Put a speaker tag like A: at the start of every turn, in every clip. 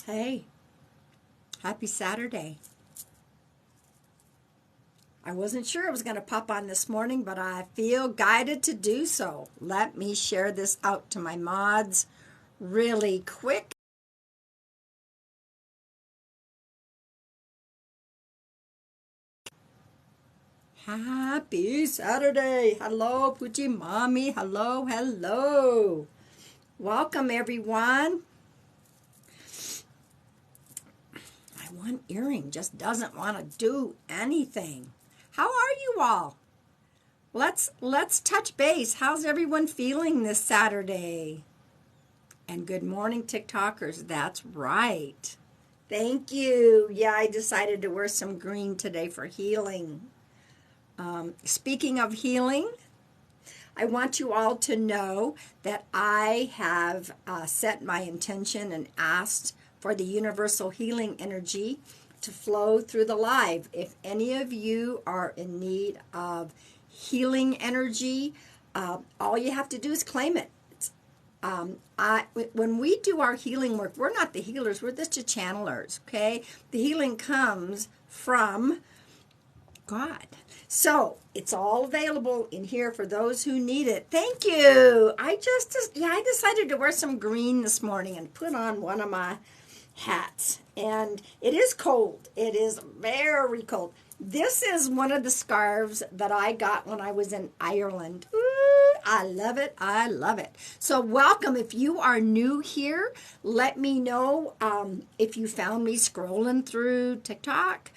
A: Hey, happy Saturday. I wasn't sure it was going to pop on this morning, but I feel guided to do so. Let me share this out to my mods really quick. Happy Saturday. Hello, Poochie Mommy. Hello, hello. Welcome, everyone. My one earring just doesn't want to do anything. How are you all? Let's touch base. How's everyone feeling this Saturday? And good morning, TikTokers. That's right. Thank you. Yeah, I decided to wear some green today for healing. Speaking of healing, I want you all to know that I have set my intention and asked for the universal healing energy to flow through the live. If any of you are in need of healing energy, all you have to do is claim it. When we do our healing work, we're not the healers, we're just the channelers, okay? The healing comes from God. So it's all available in here for those who need it. Thank you. I decided to wear some green this morning and put on one of my hats. And it is cold. It is very cold. This is one of the scarves that I got when I was in Ireland. Ooh, I love it. I love it. So welcome. If you are new here, let me know if you found me scrolling through TikTok.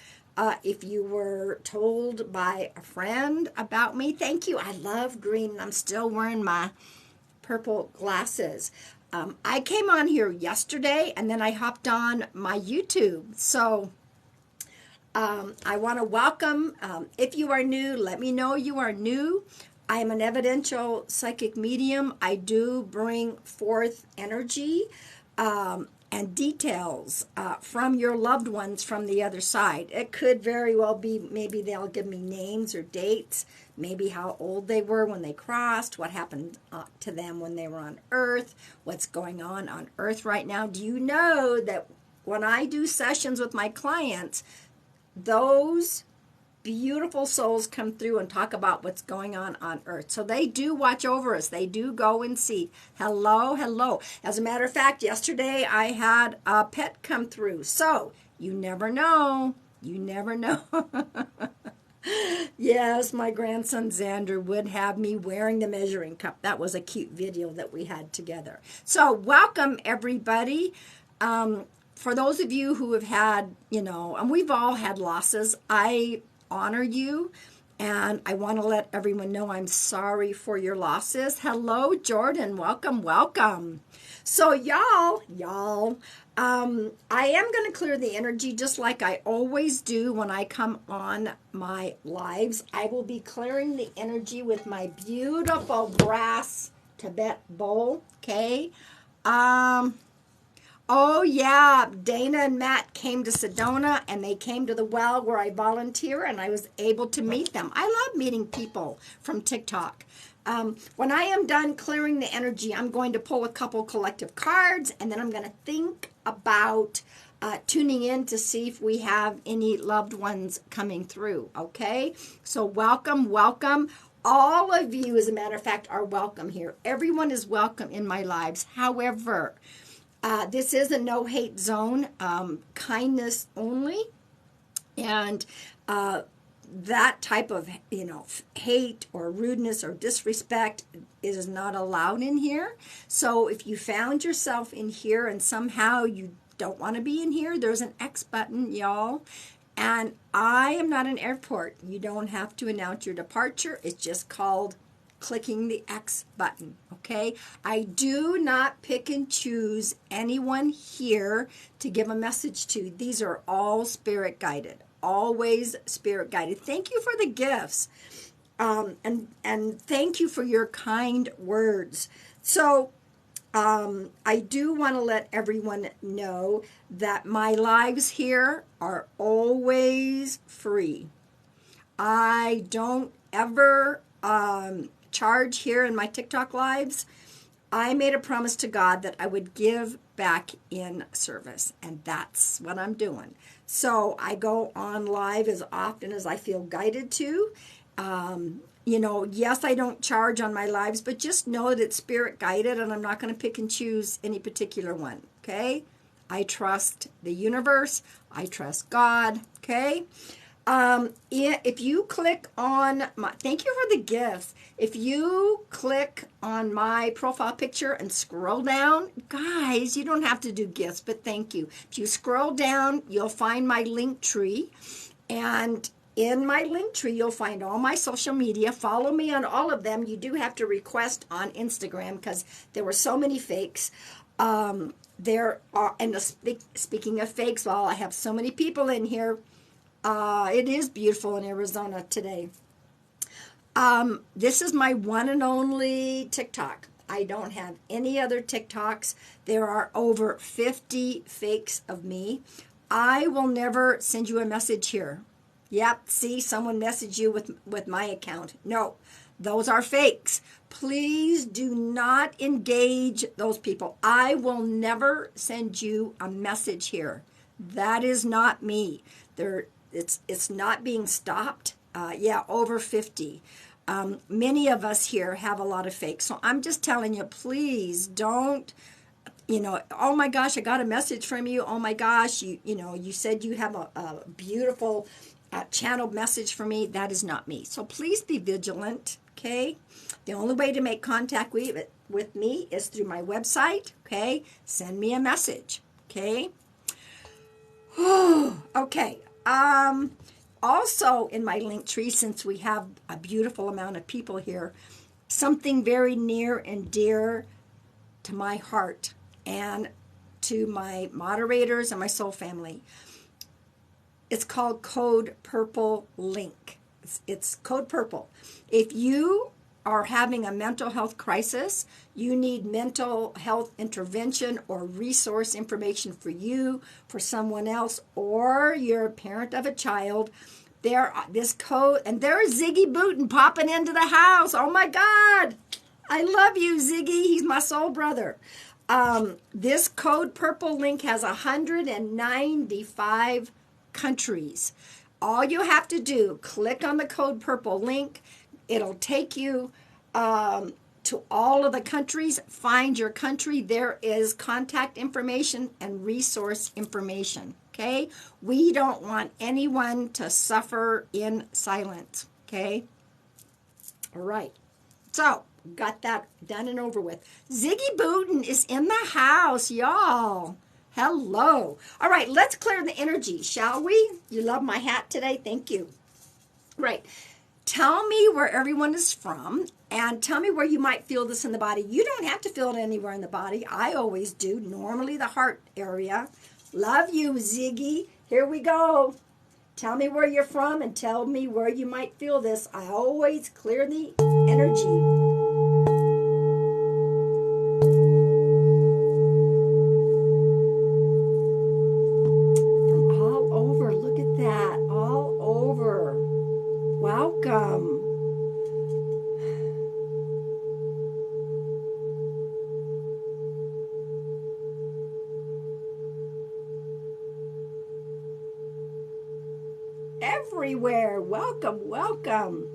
A: If you were told by a friend about me, thank you. I love green. I'm still wearing my purple glasses. I came on here yesterday and then I hopped on my YouTube. So I want to welcome, if you are new, let me know you are new. I am an evidential psychic medium. I do bring forth energy and details from your loved ones from the other side. It could very well be maybe they'll give me names or dates, maybe how old they were when they crossed, what happened to them when they were on Earth, what's going on Earth right now. Do you know that when I do sessions with my clients, those beautiful souls come through and talk about what's going on Earth. So they do watch over us. They do go and see. Hello, hello. As a matter of fact, yesterday I had a pet come through. So you never know. You never know. Yes, my grandson Xander would have me wearing the measuring cup. That was a cute video that we had together. So welcome, everybody. For those of you who have had, and we've all had losses, I honor you, and I want to let everyone know I'm sorry for your losses. Hello, Jordan. Welcome, welcome. So y'all, I am going to clear the energy just like I always do when I come on my lives. I will be clearing the energy with my beautiful brass Tibet bowl, okay? Oh, yeah, Dana and Matt came to Sedona, and they came to the well where I volunteer, and I was able to meet them. I love meeting people from TikTok. When I am done clearing the energy, I'm going to pull a couple collective cards, and then I'm going to think about tuning in to see if we have any loved ones coming through, okay? So welcome, welcome. All of you, as a matter of fact, are welcome here. Everyone is welcome in my lives. However, this is a no-hate zone, kindness only, and that type of, hate or rudeness or disrespect is not allowed in here. So if you found yourself in here and somehow you don't want to be in here, there's an X button, y'all. And I am not an airport. You don't have to announce your departure. It's just called clicking the X button, okay? I do not pick and choose anyone here to give a message to. These are all spirit guided, always spirit guided. Thank you for the gifts, and thank you for your kind words. So I do want to let everyone know that my lives here are always free. I don't ever charge here in my TikTok lives. I made a promise to God that I would give back in service, and that's what I'm doing. So I go on live as often as I feel guided to. Yes, I don't charge on my lives, but just know that it's spirit guided, and I'm not going to pick and choose any particular one, okay? I trust the universe. I trust God, okay? If you click on my, thank you for the gifts. If you click on my profile picture and scroll down, guys, you don't have to do gifts, but thank you. If you scroll down, you'll find my link tree, and in my link tree, you'll find all my social media. Follow me on all of them. You do have to request on Instagram because there were so many fakes. There are, and speaking of fakes, well, I have so many people in here. It is beautiful in Arizona today. This is my one and only TikTok. I don't have any other TikToks. There are over 50 fakes of me. I will never send you a message here. Yep, see, someone messaged you with my account. No, those are fakes. Please do not engage those people. I will never send you a message here. That is not me. It's not being stopped. Over 50. Many of us here have a lot of fakes. So I'm just telling you, please don't, oh my gosh, I got a message from you. Oh my gosh, you said you have a beautiful channeled message for me. That is not me. So please be vigilant, okay? The only way to make contact with me is through my website, okay? Send me a message, okay? Okay. Also in my link tree, since we have a beautiful amount of people here, something very near and dear to my heart and to my moderators and my soul family. It's called Code Purple Link. It's Code Purple. If you are having a mental health crisis, you need mental health intervention or resource information for you, for someone else, or you're a parent of a child, this code, and there's Ziggy Booten popping into the house. Oh my God. I love you, Ziggy. He's my soul brother. This Code Purple link has 195 countries. All you have to do, click on the Code Purple link. It'll take you to all of the countries. Find your country. There is contact information and resource information. Okay? We don't want anyone to suffer in silence. Okay? All right. So, got that done and over with. Ziggy Booten is in the house, y'all. Hello. All right, let's clear the energy, shall we? You love my hat today? Thank you. Right. Tell me where everyone is from, and tell me where you might feel this in the body. You don't have to feel it anywhere in the body. I always do, normally the heart area. Love you, Ziggy. Here we go. Tell me where you're from and tell me where you might feel this. I always clear the energy. Welcome. Everywhere. Welcome, welcome.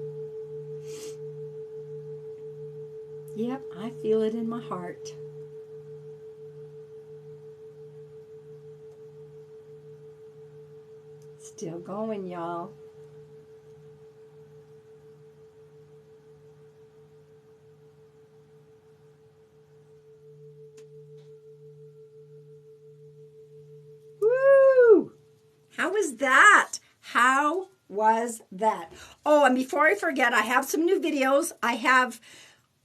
A: Yep, I feel it in my heart. Still going, y'all. How was that? How was that? Oh, and before I forget, I have some new videos. I have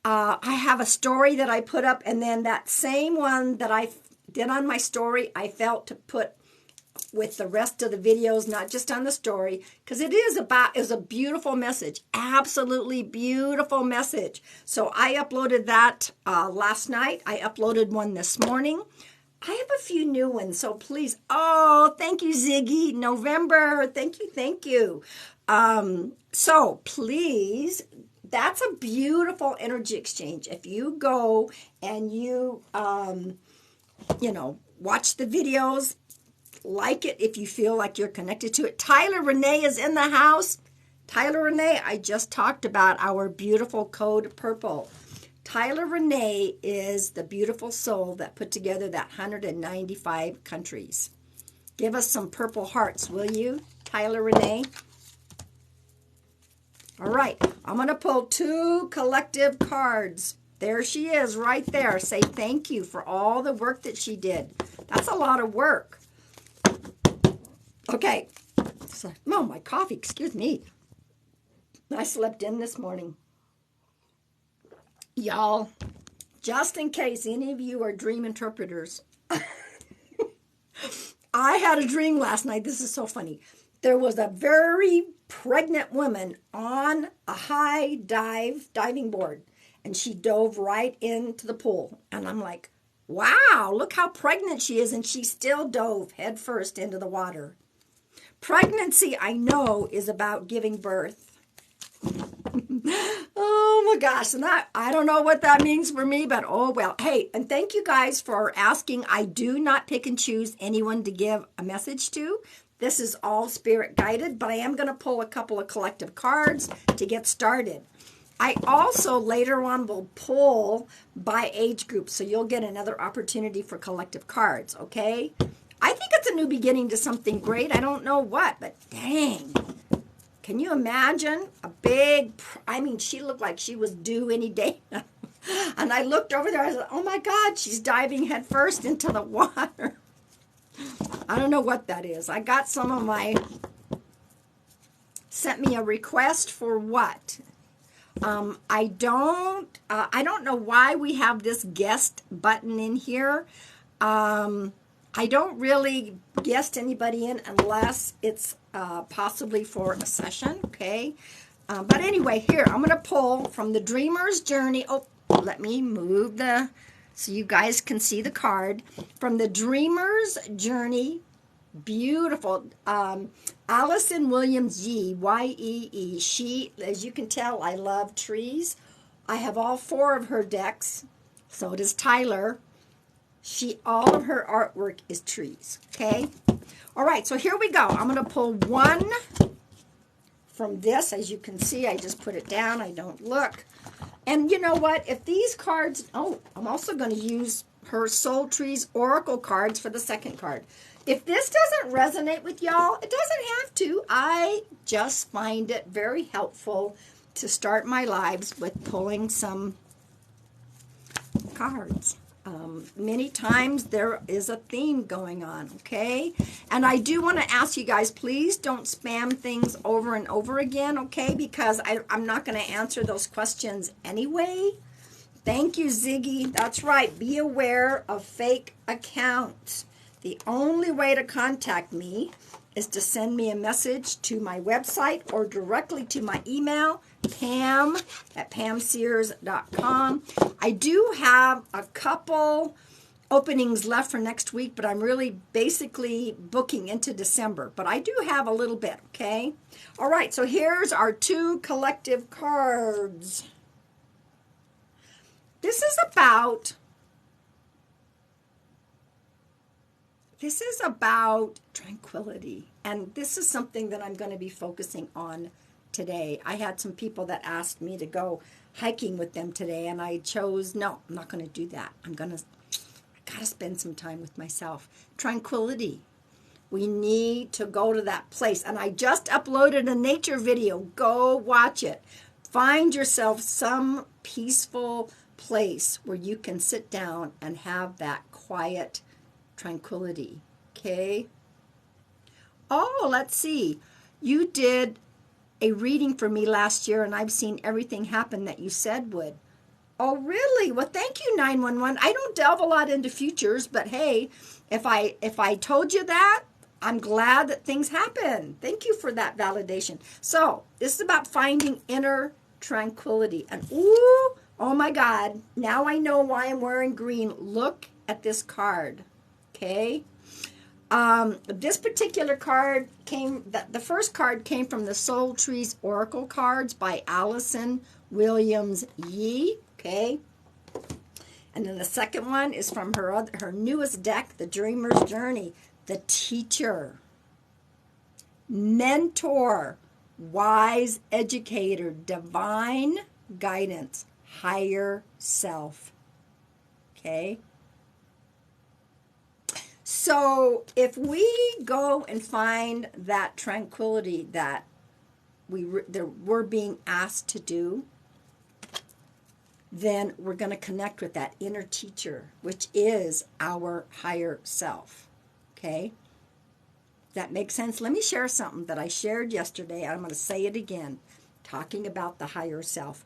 A: a story that I put up, and then that same one that I did on my story, I felt to put with the rest of the videos, not just on the story, because it is a beautiful message, absolutely beautiful message. So I uploaded that last night. I uploaded one this morning. I have a few new ones, so please. Oh, thank you, Ziggy. November. Thank you, thank you. So please that's a beautiful energy exchange. If you go and you, watch the videos, like it if you feel like you're connected to it. Tyler Renee is in the house. Tyler Renee, I just talked about our beautiful code purple. Tyler Renee is the beautiful soul that put together that 195 countries. Give us some purple hearts, will you, Tyler Renee? All right, I'm going to pull 2 collective cards. There she is right there. Say thank you for all the work that she did. That's a lot of work. Okay. So, oh, my coffee, excuse me. I slept in this morning. Y'all, just in case any of you are dream interpreters, I had a dream last night. This is so funny. There was a very pregnant woman on a high diving board, and she dove right into the pool. And I'm like, wow, look how pregnant she is, and she still dove headfirst into the water. Pregnancy, I know, is about giving birth. Oh my gosh, and I don't know what that means for me, but oh well. Hey, and thank you guys for asking. I do not pick and choose anyone to give a message to. This is all spirit guided, but I am going to pull a couple of collective cards to get started. I also later on will pull by age group, so you'll get another opportunity for collective cards, okay? I think it's a new beginning to something great. I don't know what, but dang. Can you imagine a big, she looked like she was due any day. And I looked over there, I said, oh my God, she's diving head first into the water. I don't know what that is. I got some of sent me a request for what? I don't know why we have this guest button in here. I don't really guest anybody in unless it's possibly for a session, okay? But anyway, here, I'm going to pull from the Dreamer's Journey. Oh, let me move so you guys can see the card. From the Dreamer's Journey, beautiful. Allison Williams Yee, Y-E-E. She, as you can tell, I love trees. I have all 4 of her decks. So does Tyler. All of her artwork is trees, okay? All right, so here we go. I'm going to pull 1 from this. As you can see, I just put it down. I don't look. And you know what? If these cards, I'm also going to use her Soul Trees Oracle cards for the second card. If this doesn't resonate with y'all, it doesn't have to. I just find it very helpful to start my lives with pulling some cards. Many times there is a theme going on, okay? And I do want to ask you guys, please don't spam things over and over again, okay? Because I'm not going to answer those questions anyway. Thank you, Ziggy. That's right. Be aware of fake accounts. The only way to contact me is to send me a message to my website or directly to my email, pam@pamsears.com. I do have a couple openings left for next week, but I'm really basically booking into December. But I do have a little bit, okay? All right, so here's our 2 collective cards. This is about tranquility, and this is something that I'm going to be focusing on today. I had some people that asked me to go hiking with them today, and I chose, no, I'm not going to do that. I got to spend some time with myself. Tranquility. We need to go to that place, and I just uploaded a nature video. Go watch it. Find yourself some peaceful place where you can sit down and have that quiet tranquility, okay? Oh, let's see. You did a reading for me last year, and I've seen everything happen that you said would. Oh, really? Well, thank you, 911. I don't delve a lot into futures, but hey, if I told you that, I'm glad that things happen. Thank you for that validation. So, this is about finding inner tranquility. And ooh, oh my God, now I know why I'm wearing green. Look at this card. Okay, This particular card the first card came from the Soul Trees Oracle cards by Allison Williams Yee, okay? And then the second one is from her newest deck, the Dreamer's Journey, the Teacher, Mentor, Wise Educator, Divine Guidance, Higher Self, okay? So if we go and find that tranquility that we're being asked to do, then we're going to connect with that inner teacher, which is our higher self. Okay? That makes sense? Let me share something that I shared yesterday. I'm going to say it again, talking about the higher self.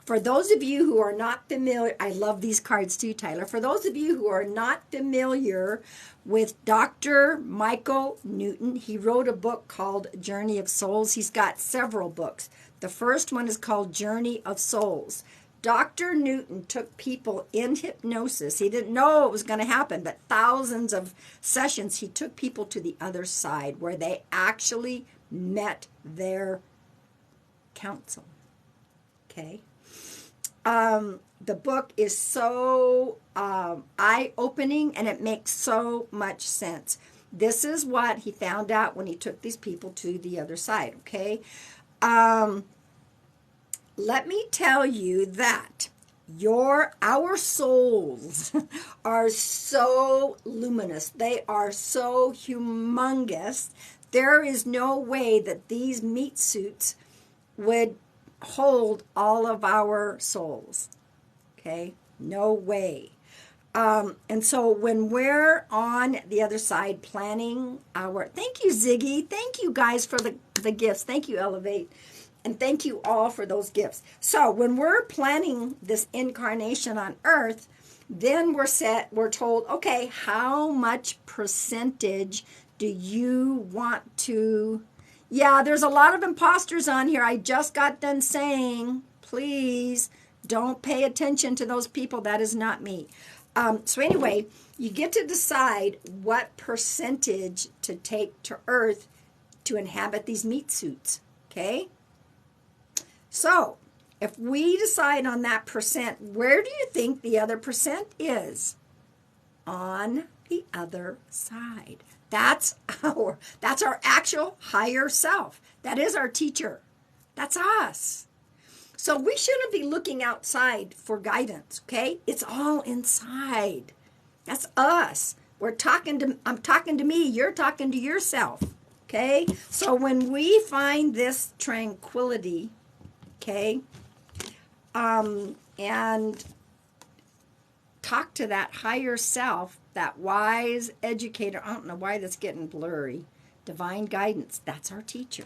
A: For those of you who are not familiar, I love these cards too, Tyler. For those of you who are not familiar with Dr. Michael Newton, he wrote a book called Journey of Souls. He's got several books. The first one is called Journey of Souls. Dr. Newton took people in hypnosis. He didn't know it was going to happen, but thousands of sessions, he took people to the other side where they actually met their counsel. Okay? The book is so eye-opening, and it makes so much sense. This is what he found out when he took these people to the other side, okay? Let me tell you that our souls are so luminous. They are so humongous. There is no way that these meat suits would hold all of our souls. Okay? No way. And so when we're on the other side planning thank you, Ziggy. Thank you guys for the gifts. Thank you, Elevate. And thank you all for those gifts. So when we're planning this incarnation on Earth, then we're told, okay, how much percentage do you want to... Yeah, there's a lot of imposters on here. I just got done saying, please don't pay attention to those people. That is not me. So anyway, you get to decide what percentage to take to Earth to inhabit these meat suits, okay? So if we decide on that percent, where do you think the other percent is? On the other side. That's our actual higher self. That is our teacher. That's us. So we shouldn't be looking outside for guidance, okay? It's all inside. That's us. I'm talking to me, you're talking to yourself, okay? So when we find this tranquility, okay, and talk to that higher self, that wise educator. I don't know why that's getting blurry. Divine guidance. That's our teacher.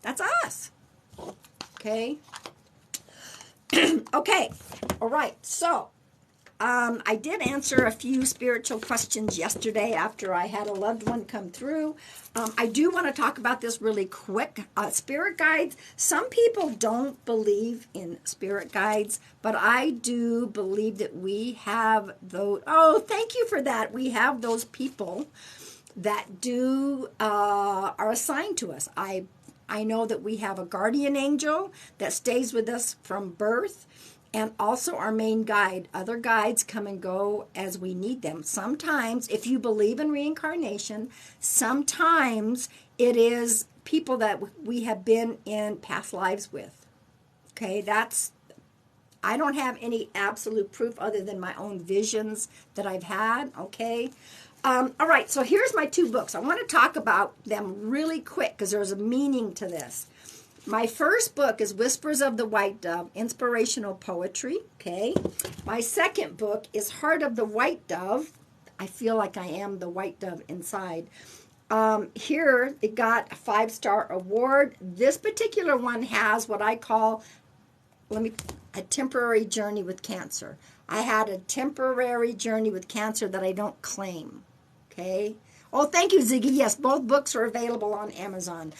A: That's us. Okay? Okay. All right. So, I did answer a few spiritual questions yesterday after I had a loved one come through. I do want to talk about this really quick. Spirit guides. Some people don't believe in spirit guides, but I do believe that we have those. Oh, thank you for that. We have those people that are assigned to us. I know that we have a guardian angel that stays with us from birth, and also our main guide. Other guides come and go as we need them. Sometimes, if you believe in reincarnation, sometimes it is people that we have been in past lives with. Okay, I don't have any absolute proof other than my own visions that I've had, okay? All right, so here's my two books. I want to talk about them really quick because there's a meaning to this. My first book is Whispers of the White Dove, Inspirational Poetry, okay? My second book is Heart of the White Dove. I feel like I am the white dove inside. Here, it got a 5-star award. This particular one has what I call, a temporary journey with cancer. I had a temporary journey with cancer that I don't claim, okay? Oh, thank you, Ziggy. Yes, both books are available on Amazon.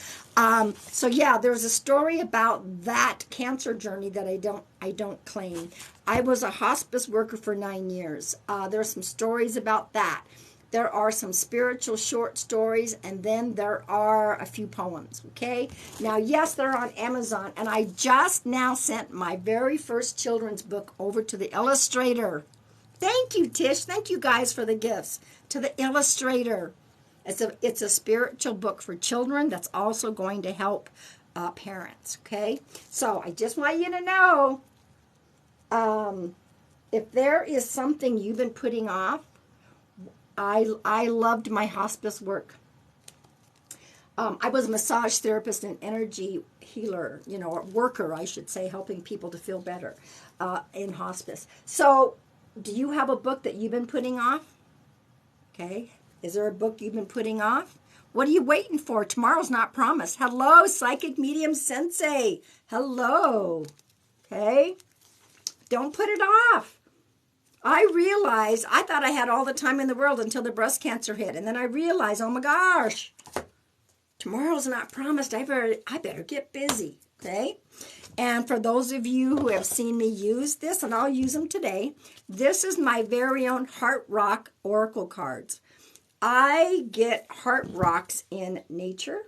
A: So yeah, there's a story about that cancer journey that I don't claim. I was a hospice worker for 9 years. There's some stories about that. there are some spiritual short stories, and then there are a few poems, okay? Now, yes, they're on Amazon, and I just now sent my very first children's book over to the illustrator. Thank you, Tish. Thank you guys for the gifts. To the illustrator. It's a spiritual book for children that's also going to help parents, okay? So I just want you to know, if there is something you've been putting off, I loved my hospice work. I was a massage therapist and energy healer, or worker, I should say, helping people to feel better in hospice. So, do you have a book that you've been putting off? Okay. Is there a book you've been putting off? What are you waiting for? Tomorrow's not promised. Hello, Psychic Medium Sensei. Hello. Okay. Don't put it off. I realized, I thought I had all the time in the world until the breast cancer hit. And then I realized, oh my gosh, tomorrow's not promised. I better get busy, okay? And for those of you who have seen me use this, and I'll use them today, this is my very own Heart Rock Oracle cards. I get heart rocks in nature,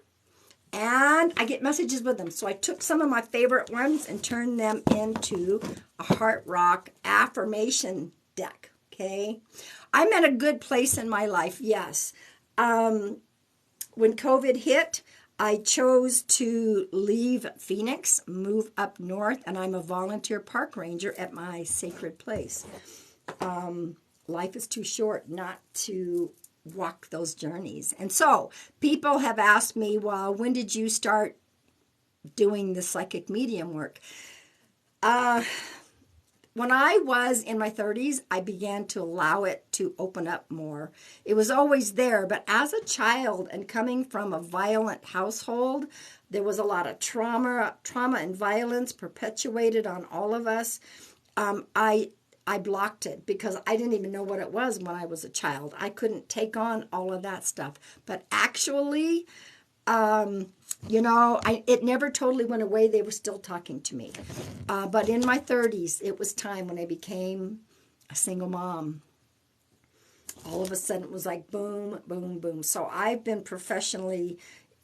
A: and I get messages with them. So I took some of my favorite ones and turned them into a Heart Rock affirmation deck, okay? I'm at a good place in my life, yes. When COVID hit, I chose to leave Phoenix, move up north, and I'm a volunteer park ranger at my sacred place. Life is too short not to walk those journeys. And so people have asked me, well, when did you start doing the psychic medium work? When I was in my 30s, I began to allow it to open up more. It was always there, but as a child and coming from a violent household, there was a lot of trauma and violence perpetuated on all of us. I blocked it because I didn't even know what it was when I was a child. I couldn't take on all of that stuff. But actually, it never totally went away. They were still talking to me. But in my 30s, it was time when I became a single mom. All of a sudden, it was like boom, boom, boom. So I've been professionally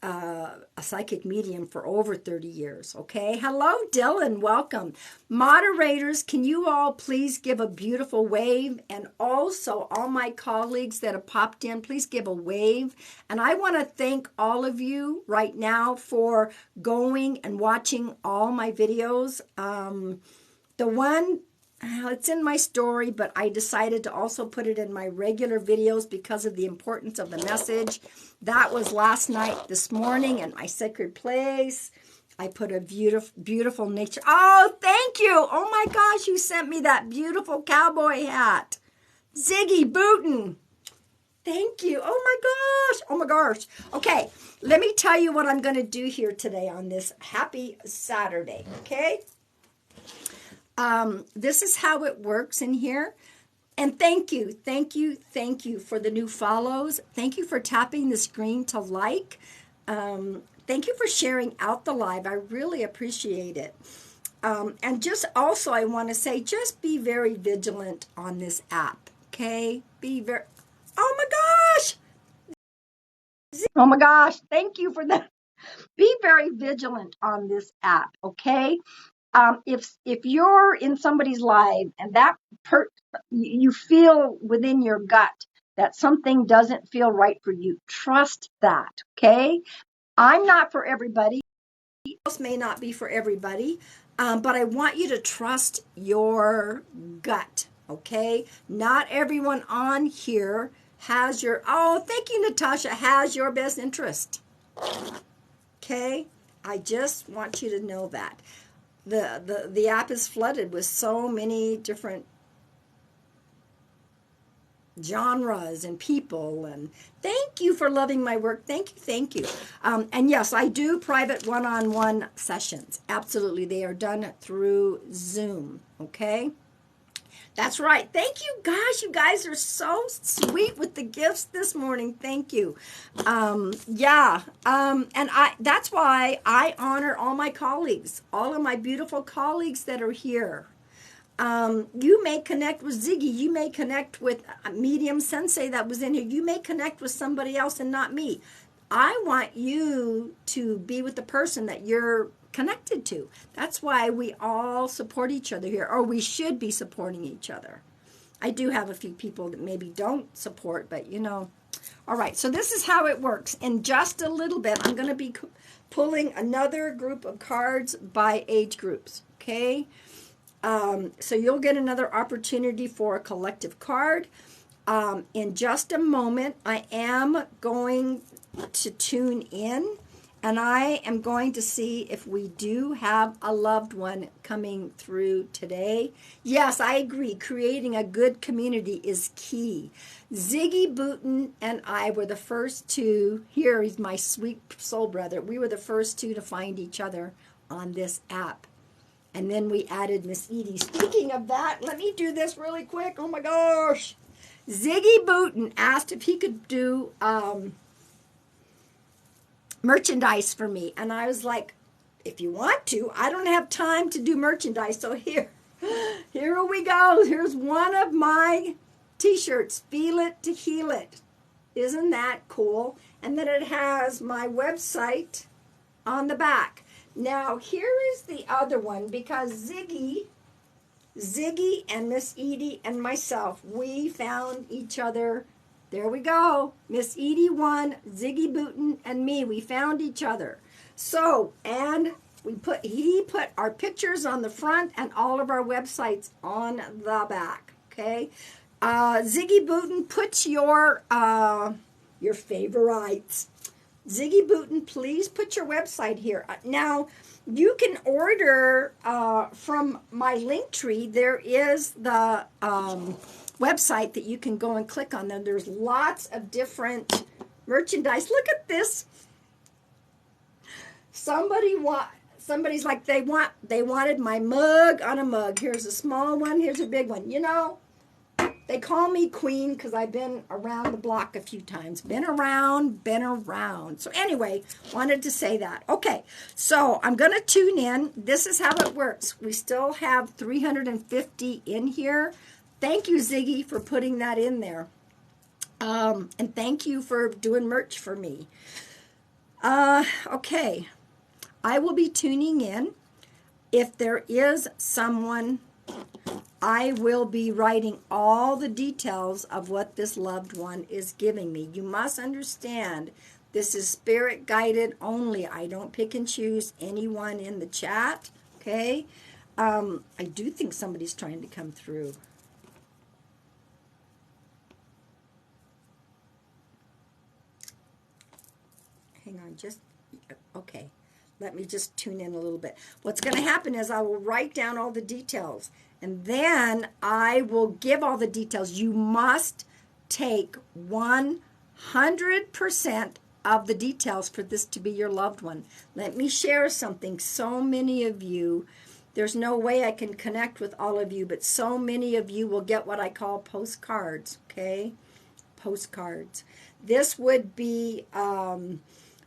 A: a psychic medium for over 30 years, okay? Hello, Dylan. Welcome. Moderators, can you all please give a beautiful wave? And also, all my colleagues that have popped in, please give a wave. And I want to thank all of you right now for going and watching all my videos. The one... It's in my story, but I decided to also put it in my regular videos because of the importance of the message. That was last night, this morning, in my sacred place. I put a beautiful, beautiful nature. Oh, thank you. Oh, my gosh, you sent me that beautiful cowboy hat. Ziggy Bootin. Thank you. Oh, my gosh. Oh, my gosh. Okay, let me tell you what I'm going to do here today on this happy Saturday, okay? This is how it works in here. And thank you for the new follows. Thank you for tapping the screen to like. Thank you for sharing out the live. I really appreciate it. And just also, I want to say, just be very vigilant on this app, okay? Oh my gosh! Oh my gosh, thank you for that. Be very vigilant on this app, okay? If you're in somebody's life and you feel within your gut that something doesn't feel right for you, trust that, okay? I'm not for everybody. Else may not be for everybody, but I want you to trust your gut, okay? Not everyone on here has thank you, Natasha, has your best interest, okay? I just want you to know that. The app is flooded with so many different genres and people, and thank you for loving my work. Thank you. And yes, I do private one-on-one sessions. Absolutely. They are done through Zoom, okay? That's right. Thank you, guys. You guys are so sweet with the gifts this morning. Thank you. And that's why I honor all my colleagues, all of my beautiful colleagues that are here. You may connect with Ziggy. You may connect with a medium sensei that was in here. You may connect with somebody else and not me. I want you to be with the person that you're connected to. That's why we all support each other here, or we should be supporting each other. I do have a few people that maybe don't support, but you know. All right, so this is how it works. In just a little bit, I'm going to be pulling another group of cards by age groups, okay? So you'll get another opportunity for a collective card. In just a moment, I am going to tune in, and I am going to see if we do have a loved one coming through today. Yes, I agree. Creating a good community is key. Ziggy Booten and I were the first two. Here, he's my sweet soul brother. We were the first two to find each other on this app. And then we added Miss Edie. Speaking of that, let me do this really quick. Oh my gosh. Ziggy Booten asked if he could do merchandise for me. And I was like, if you want to, I don't have time to do merchandise. So here we go. Here's one of my t-shirts. Feel it to heal it. Isn't that cool? And then it has my website on the back. Now, here is the other one, because Ziggy and Miss Edie and myself, we found each other. There we go. Miss Edie won, Ziggy Booten and me, we found each other. So, and he put our pictures on the front and all of our websites on the back, okay? Ziggy Booten, put your favorites. Ziggy Booten, please put your website here. Now, you can order from my link tree. There is the website that you can go and click on. Then there's lots of different merchandise. Look at this. Somebody's like they wanted my mug on a mug. Here's a small one. Here's a big one. You know, they call me Queen because I've been around the block a few times. Been around. So anyway, wanted to say that. Okay, so I'm going to tune in. This is how it works. We still have 350 in here. Thank you, Ziggy, for putting that in there. And thank you for doing merch for me. Okay, I will be tuning in. If there is someone, I will be writing all the details of what this loved one is giving me. You must understand, this is spirit guided only. I don't pick and choose anyone in the chat, okay? I do think somebody's trying to come through. Hang on, okay. Let me just tune in a little bit. What's going to happen is I will write down all the details, and then I will give all the details. You must take 100% of the details for this to be your loved one. Let me share something. So many of you, there's no way I can connect with all of you, but so many of you will get what I call postcards, okay? Postcards. This would be...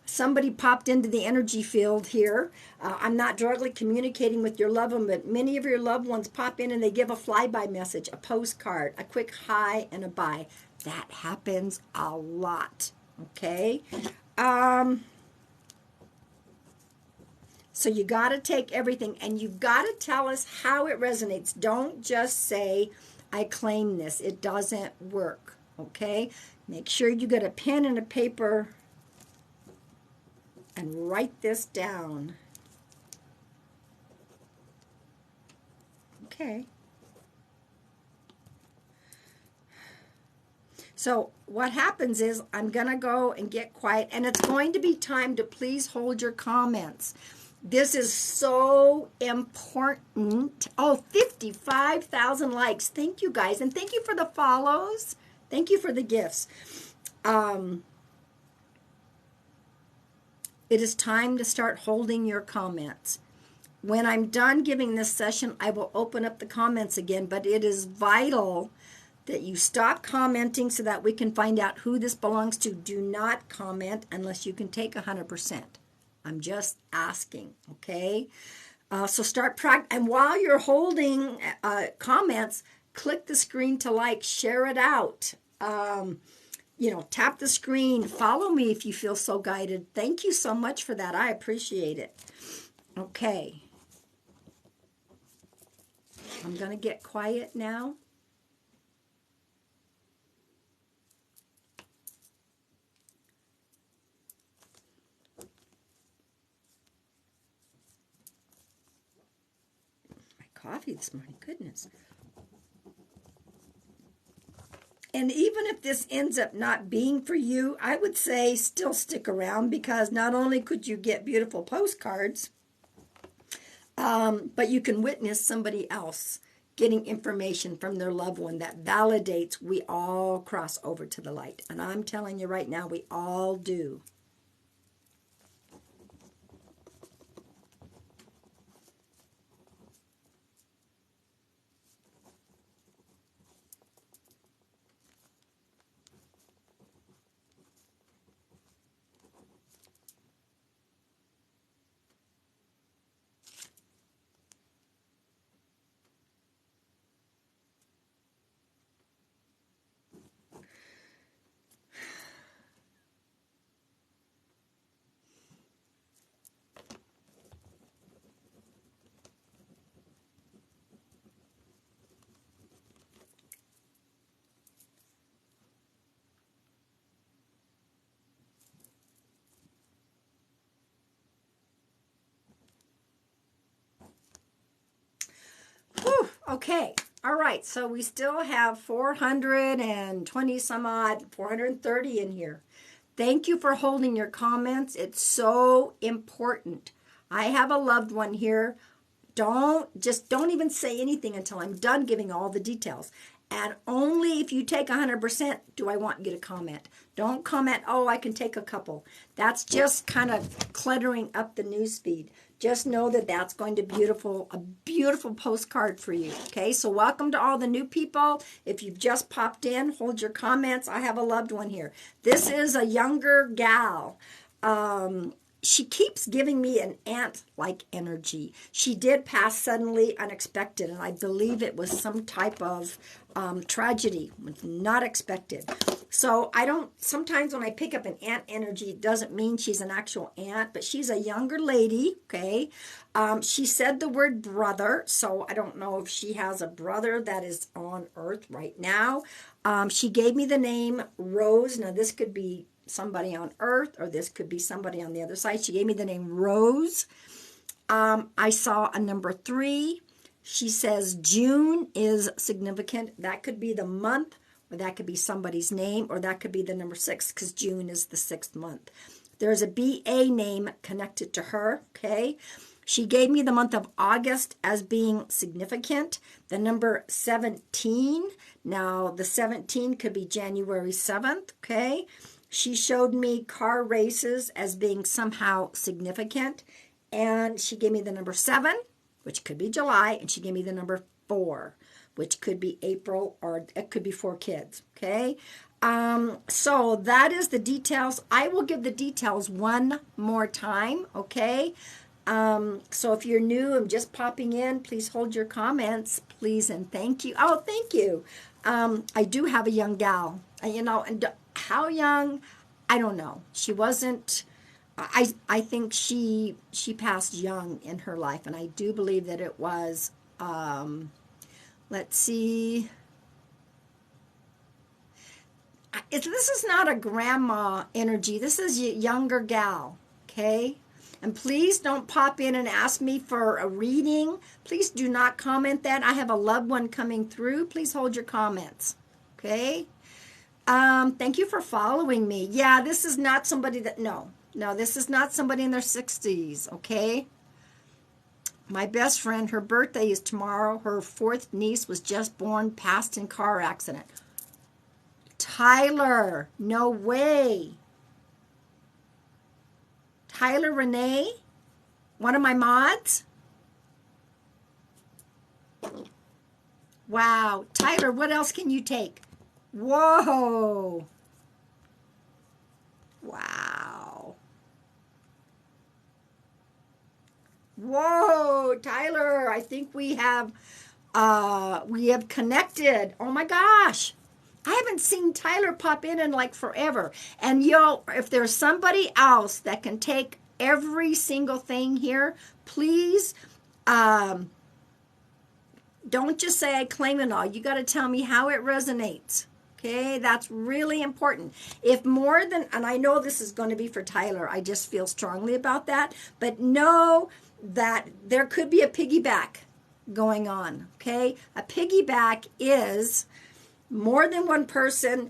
A: somebody popped into the energy field here. I'm not directly communicating with your loved one, but many of your loved ones pop in and they give a flyby message, a postcard, a quick hi and a bye. That happens a lot, okay? So you got to take everything, and you've got to tell us how it resonates. Don't just say, I claim this. It doesn't work, okay? Make sure you get a pen and a paper and write this down. Okay. So what happens is I'm going to go and get quiet, and it's going to be time to please hold your comments. This is so important. Oh, 55,000 likes. Thank you, guys. And thank you for the follows. Thank you for the gifts. It is time to start holding your comments. When I'm done giving this session, I will open up the comments again, but it is vital that you stop commenting so that we can find out who this belongs to. Do not comment unless you can take 100%. I'm just asking, okay? So start practice. And while you're holding comments, click the screen to like, share it out. Tap the screen. Follow me if you feel so guided. Thank you so much for that. I appreciate it. Okay. I'm going to get quiet now. My coffee this morning, goodness. And even if this ends up not being for you, I would say still stick around, because not only could you get beautiful postcards, but you can witness somebody else getting information from their loved one that validates we all cross over to the light. And I'm telling you right now, we all do. Whew, okay. All right. So we still have 420 some odd, 430 in here. Thank you for holding your comments. It's so important. I have a loved one here. Don't even say anything until I'm done giving all the details. And only if you take 100% do I want you to comment. Don't comment, oh, I can take a couple. That's just kind of cluttering up the news feed. Just know that that's going to be a beautiful postcard for you. Okay, so welcome to all the new people. If you've just popped in, hold your comments. I have a loved one here. This is a younger gal. She keeps giving me an aunt-like energy. She did pass suddenly, unexpected, and I believe it was some type of tragedy, not expected. So sometimes when I pick up an aunt energy, it doesn't mean she's an actual aunt, but she's a younger lady, okay? She said the word brother, so I don't know if she has a brother that is on earth right now. She gave me the name Rose. Now, this could be somebody on earth, or this could be somebody on the other side. She gave me the name Rose. I saw a number 3. She says June is significant. That could be the month, or that could be somebody's name, or that could be the number 6, because June is the 6th month. There's a BA name connected to her, okay? She gave me the month of August as being significant. The number 17. Now, the 17 could be January 7th, okay? She showed me car races as being somehow significant. And she gave me the number 7, which could be July. And she gave me the number 4, which could be April, or it could be 4 kids. Okay. So that is the details. I will give the details one more time. Okay. So if you're new and just popping in, please hold your comments, please, and thank you. Oh, thank you. I do have a young gal, and how young, I don't know. She wasn't, I think she passed young in her life, and I do believe that it was, let's see. This is not a grandma energy. This is a younger gal, okay? And please don't pop in and ask me for a reading. Please do not comment that. I have a loved one coming through. Please hold your comments, okay? Thank you for following me. Yeah, this is not somebody that, no, this is not somebody in their 60s, okay? My best friend, her birthday is tomorrow. Her 4th niece was just born, passed in car accident. Tyler, no way. Tyler Renee, one of my mods. Wow. Tyler, what else can you take? Whoa. Wow. Whoa. Tyler, I think we have connected. Oh my gosh. I haven't seen Tyler pop in like forever. And if there's somebody else that can take every single thing here, please don't just say I claim it all. You got to tell me how it resonates. Okay, that's really important. If more than, and I know this is going to be for Tyler, I just feel strongly about that, but know that there could be a piggyback going on. Okay, a piggyback is more than one person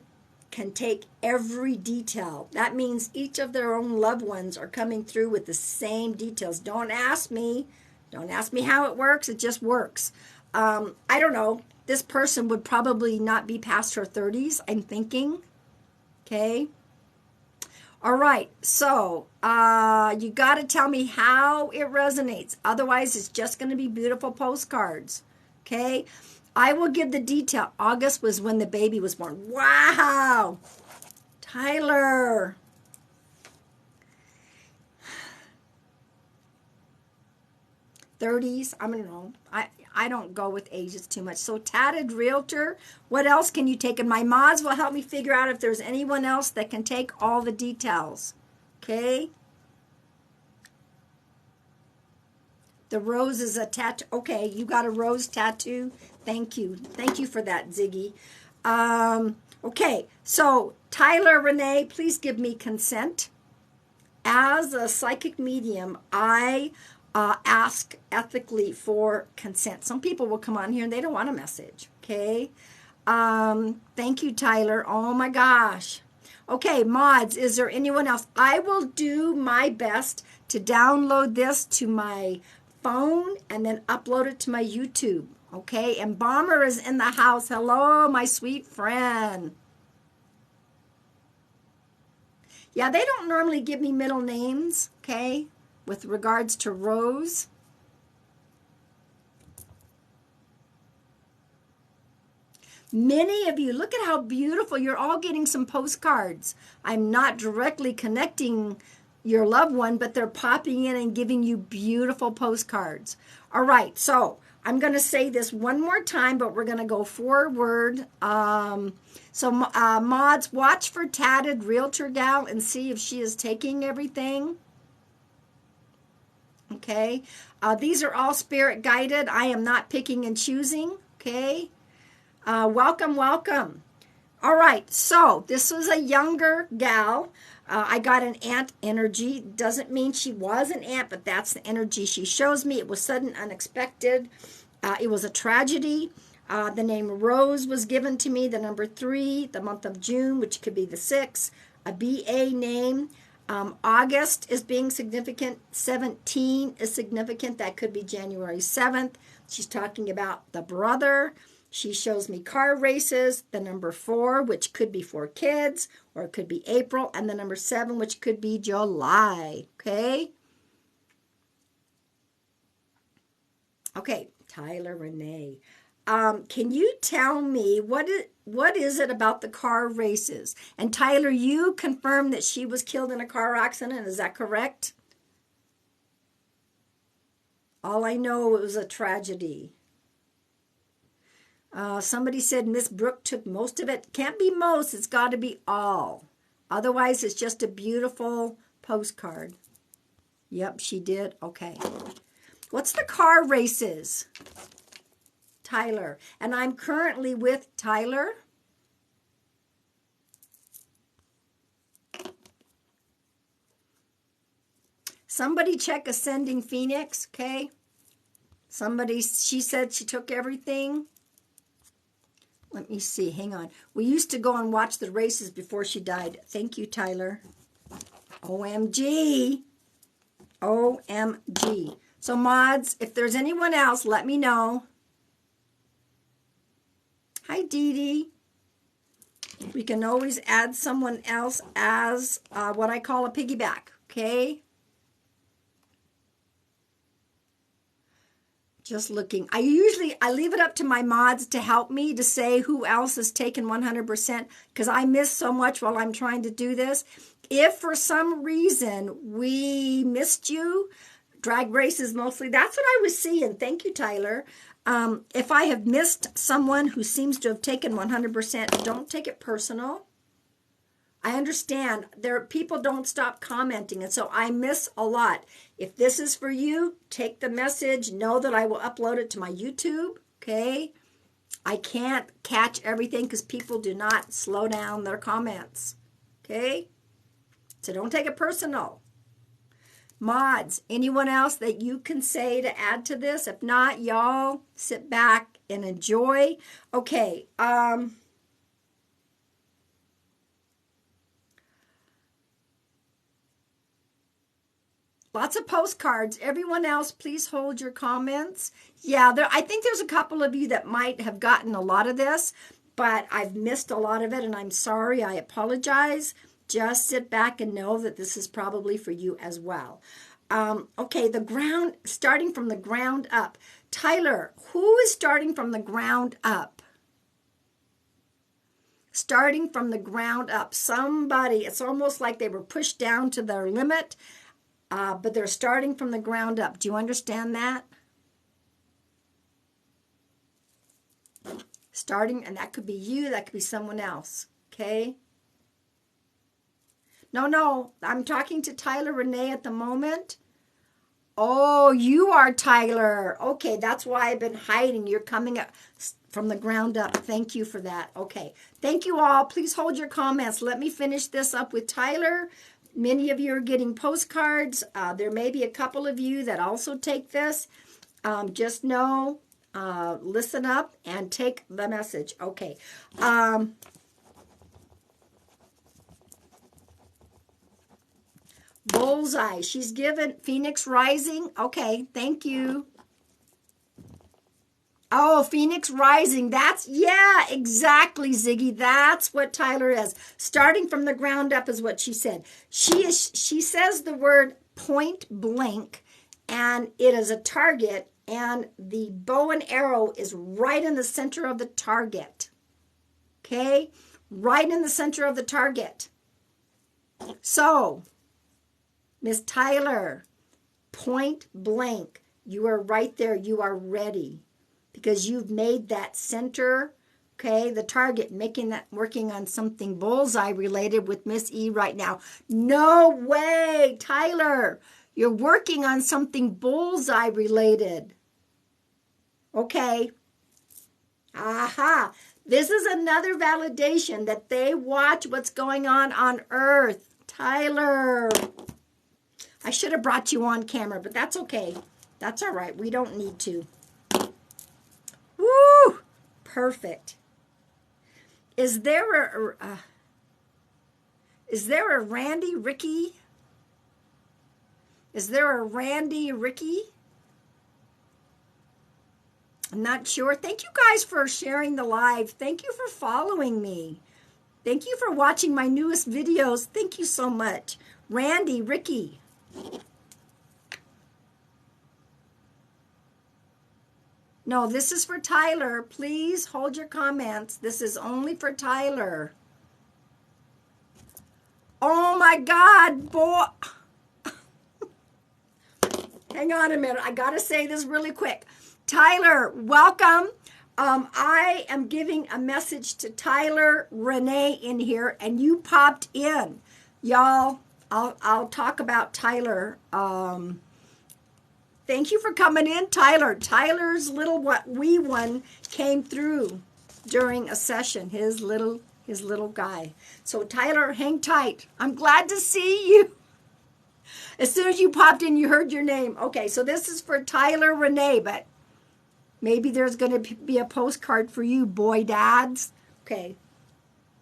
A: can take every detail. That means each of their own loved ones are coming through with the same details. Don't ask me how it works. It just works. I don't know. This person would probably not be past her 30s, I'm thinking. Okay. All right. So you got to tell me how it resonates. Otherwise, it's just going to be beautiful postcards. Okay. I will give the detail. August was when the baby was born. Wow. Tyler. '30s. I don't know. I don't go with ages too much. So tatted realtor. What else can you take? And my mods will help me figure out if there's anyone else that can take all the details. Okay. The rose is a tattoo. Okay, you got a rose tattoo. Thank you. Thank you for that, Ziggy. Okay, so Tyler, Renee, please give me consent. As a psychic medium, I ask ethically for consent. Some people will come on here and they don't want a message. Okay. Thank you, Tyler. Oh my gosh. Okay, mods, is there anyone else? I will do my best to download this to my phone and then upload it to my YouTube. Okay, and Bomber is in the house. Hello, my sweet friend. Yeah, they don't normally give me middle names, okay, with regards to Rose. Many of you, look at how beautiful. You're all getting some postcards. I'm not directly connecting your loved one, but they're popping in and giving you beautiful postcards. All right, so I'm going to say this one more time, but we're going to go forward. Mods, watch for tatted realtor gal and see if she is taking everything. Okay. These are all spirit guided. I am not picking and choosing. Okay. Welcome, welcome. All right. So this was a younger gal. I got an aunt energy. Doesn't mean she was an aunt, but that's the energy she shows me. It was sudden, unexpected. It was a tragedy. The name Rose was given to me, the number 3, the month of June, which could be the 6th, a BA name. August is being significant. 17 is significant. That could be January 7th. She's talking about the brother. She shows me car races, the number 4, which could be 4 kids, or it could be April, and the number 7, which could be July. Okay? Okay, Tyler Renee. Can you tell me what is it about the car races? And Tyler, you confirmed that she was killed in a car accident. Is that correct? All I know, it was a tragedy. Somebody said Miss Brooke took most of it. Can't be most. It's got to be all. Otherwise, it's just a beautiful postcard. Yep, she did. Okay. What's the car races? Tyler. And I'm currently with Tyler. Somebody check Ascending Phoenix, okay? She said she took everything. Let me see. Hang on. We used to go and watch the races before she died. Thank you, Tyler. OMG. OMG. So, mods, if there's anyone else, let me know. Hi, Dee Dee. We can always add someone else as what I call a piggyback, okay? Just looking. I leave it up to my mods to help me to say who else is taken 100% because I miss so much while I'm trying to do this. If for some reason we missed you, Drag races mostly. That's what I was seeing. Thank you, Tyler. If I have missed someone who seems to have taken 100%, don't take it personal. I understand people don't stop commenting, and so I miss a lot. If this is for you, take the message. Know that I will upload it to my YouTube, okay? I can't catch everything because people do not slow down their comments, okay? So don't take it personal. Mods, anyone else that you can say to add to this? If not, y'all sit back and enjoy. Okay, lots of postcards. Everyone else, please hold your comments. Yeah, I think there's a couple of you that might have gotten a lot of this, but I've missed a lot of it, and I'm sorry. I apologize. Just sit back and know that this is probably for you as well. Okay, starting from the ground up. Tyler, who is starting from the ground up? Starting from the ground up. Somebody, it's almost like they were pushed down to their limit, but they're starting from the ground up. Do you understand that? Starting, and that could be you, that could be someone else, okay? No, I'm talking to Tyler Renee at the moment. Oh, you are Tyler. Okay, that's why I've been hiding. You're coming up from the ground up. Thank you for that. Okay, thank you all. Please hold your comments. Let me finish this up with Tyler. Many of you are getting postcards. There may be a couple of you that also take this. Just know, listen up and take the message. Okay. Bullseye. She's given Phoenix Rising. Okay, thank you. Oh, Phoenix Rising. Yeah, exactly, Ziggy. That's what Tyler is. Starting from the ground up is what she said. She says the word point blank, and it is a target, and the bow and arrow is right in the center of the target. Okay? Right in the center of the target. So, Miss Tyler, point blank, you are right there. You are ready because you've made that center, okay, the target, working on something bullseye related with Miss E right now. No way, Tyler. You're working on something bullseye related. Okay. Aha. This is another validation that they watch what's going on Earth. Tyler. I should have brought you on camera, but that's okay. That's all right. We don't need to. Woo! Perfect. Is there a Randy Ricky? Is there a Randy Ricky? I'm not sure. Thank you guys for sharing the live. Thank you for following me. Thank you for watching my newest videos. Thank you so much. Randy Ricky. No, this is for Tyler. Please hold your comments. This is only for Tyler. Oh my God, boy. Hang on a minute. I got to say this really quick. Tyler, welcome. I am giving a message to Tyler Renee in here, and you popped in. Y'all, I'll talk about Tyler. Thank you for coming in, Tyler. Tyler's little wee one came through during a session, his little guy. So Tyler, hang tight. I'm glad to see you. As soon as you popped in, you heard your name. Okay, so this is for Tyler Renee, but maybe there's going to be a postcard for you, boy dads. Okay,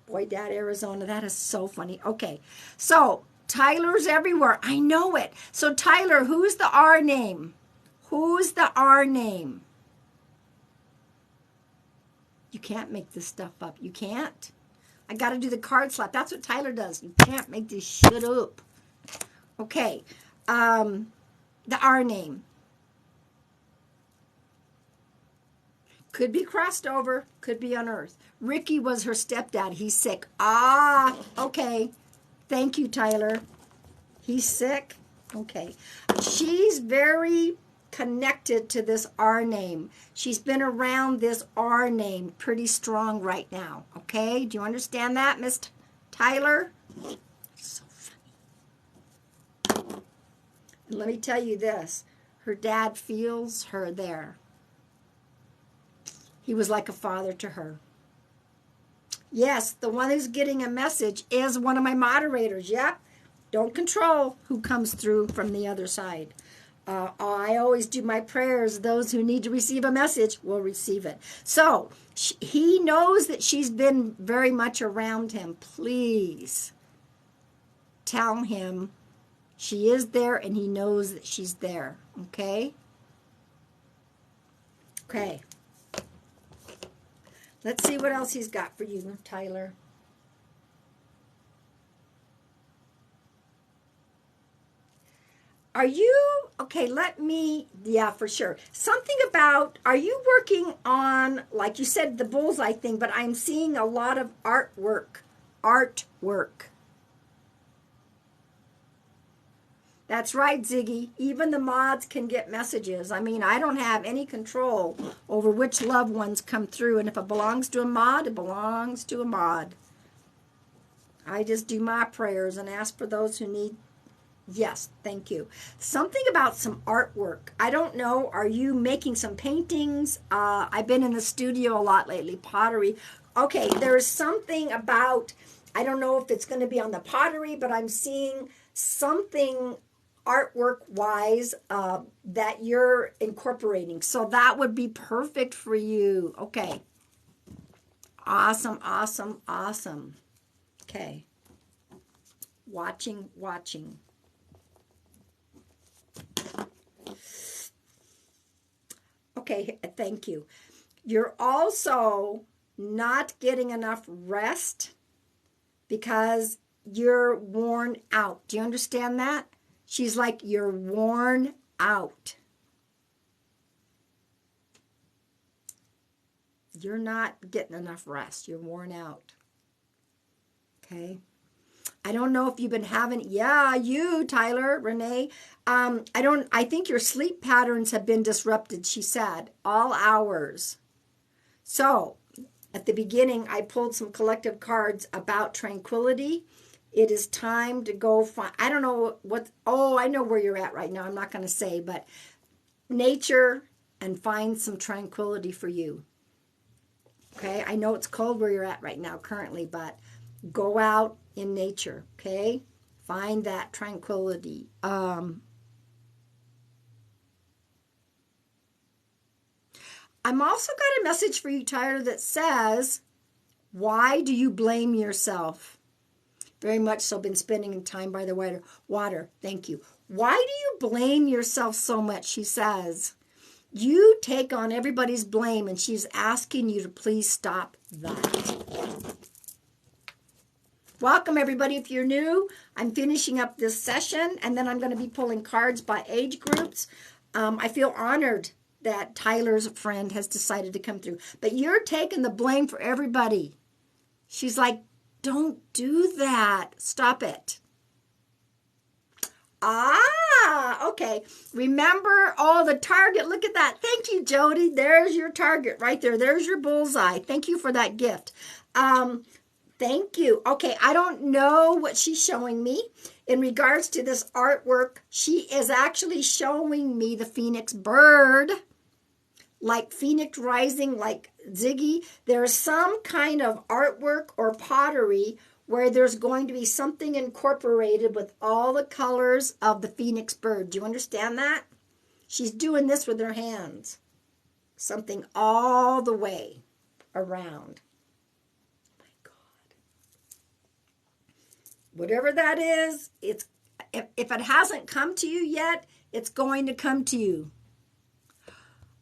A: boy dad, Arizona. That is so funny. Okay, so Tyler's everywhere. I know it. So Tyler, who's the R name? Who's the R name? You can't make this stuff up. You can't. I got to do the card slap. That's what Tyler does. You can't make this shit up. Okay. The R name. Could be crossed over. Could be unearthed. Ricky was her stepdad. He's sick. Ah, okay. Thank you, Tyler. He's sick. Okay. She's very connected to this R name. She's been around this R name pretty strong right now. Okay? Do you understand that, Miss Tyler? So funny. And let me tell you this. Her dad feels her there. He was like a father to her. Yes, the one who's getting a message is one of my moderators. Yep. Don't control who comes through from the other side. I always do my prayers. Those who need to receive a message will receive it. So he knows that she's been very much around him. Please tell him she is there and he knows that she's there. Okay? Okay. Let's see what else he's got for you, Tyler. Are you, okay, yeah, for sure. Something about, are you working on, like you said, the bullseye thing, but I'm seeing a lot of artwork. That's right, Ziggy. Even the mods can get messages. I mean, I don't have any control over which loved ones come through. And if it belongs to a mod, it belongs to a mod. I just do my prayers and ask for those who need. Yes, thank you. Something about some artwork. I don't know. Are you making some paintings? I've been in the studio a lot lately, pottery. Okay, there's something about, I don't know if it's going to be on the pottery, but I'm seeing something artwork-wise that you're incorporating. So that would be perfect for you. Okay. Awesome, awesome, awesome. Okay. Watching. Okay, thank you. You're also not getting enough rest because you're worn out. Do you understand that? She's like, you're worn out. You're not getting enough rest. You're worn out. Okay. I don't know if you've been having, yeah, you, Tyler, Renee. I think your sleep patterns have been disrupted, she said, all hours. So, at the beginning, I pulled some collective cards about tranquility. It is time to go find, I don't know what, I know where you're at right now. I'm not going to say, but nature and find some tranquility for you. Okay, I know it's cold where you're at right now currently, but go out in nature, okay? Find that tranquility. I'm also got a message for you, Tyler, that says, why do you blame yourself? Very much so, been spending time by the water. Thank you. Why do you blame yourself so much, she says. You take on everybody's blame, and she's asking you to please stop that. Welcome, everybody. If you're new, I'm finishing up this session, and then I'm going to be pulling cards by age groups. I feel honored that Tyler's friend has decided to come through. But you're taking the blame for everybody. She's like, don't do that. Stop it. Okay. Remember, the target. Look at that. Thank you, Jody. There's your target right there. There's your bullseye. Thank you for that gift. Thank you. Okay, I don't know what she's showing me. In regards to this artwork, she is actually showing me the phoenix bird, like Phoenix Rising, like Ziggy. There's some kind of artwork or pottery where there's going to be something incorporated with all the colors of the phoenix bird. Do you understand that? She's doing this with her hands. Something all the way around. Oh my God. Whatever that is, if it hasn't come to you yet, it's going to come to you.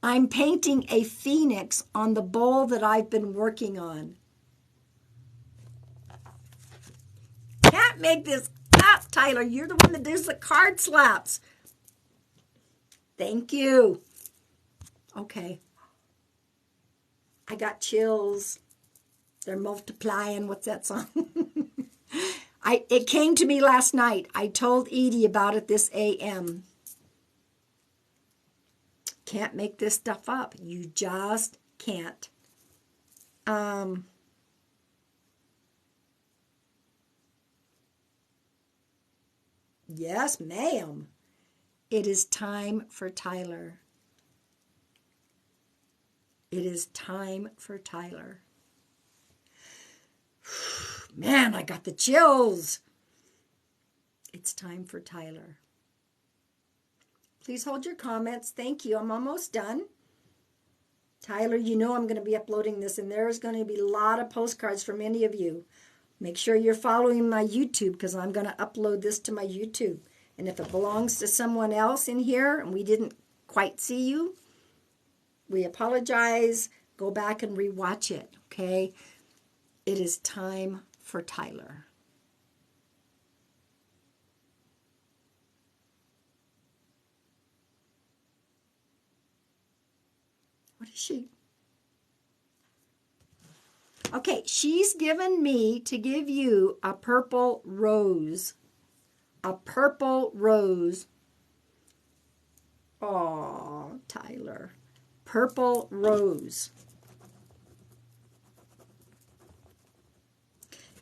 A: I'm painting a phoenix on the bowl that I've been working on. Can't make this up, Tyler. You're the one that does the card slaps. Thank you. Okay. I got chills. They're multiplying. What's that song? It came to me last night. I told Edie about it this AM. Can't make this stuff up. You just can't. Yes, ma'am. It is time for Tyler. It is time for Tyler. Man, I got the chills. It's time for Tyler. Please hold your comments. Thank you. I'm almost done. Tyler, you know I'm going to be uploading this, and there's going to be a lot of postcards from many of you. Make sure you're following my YouTube, because I'm going to upload this to my YouTube. And if it belongs to someone else in here and we didn't quite see you, we apologize. Go back and rewatch it, okay? It is time for Tyler. What is she? Okay, she's given me to give you a purple rose. A purple rose. Oh, Tyler. Purple rose.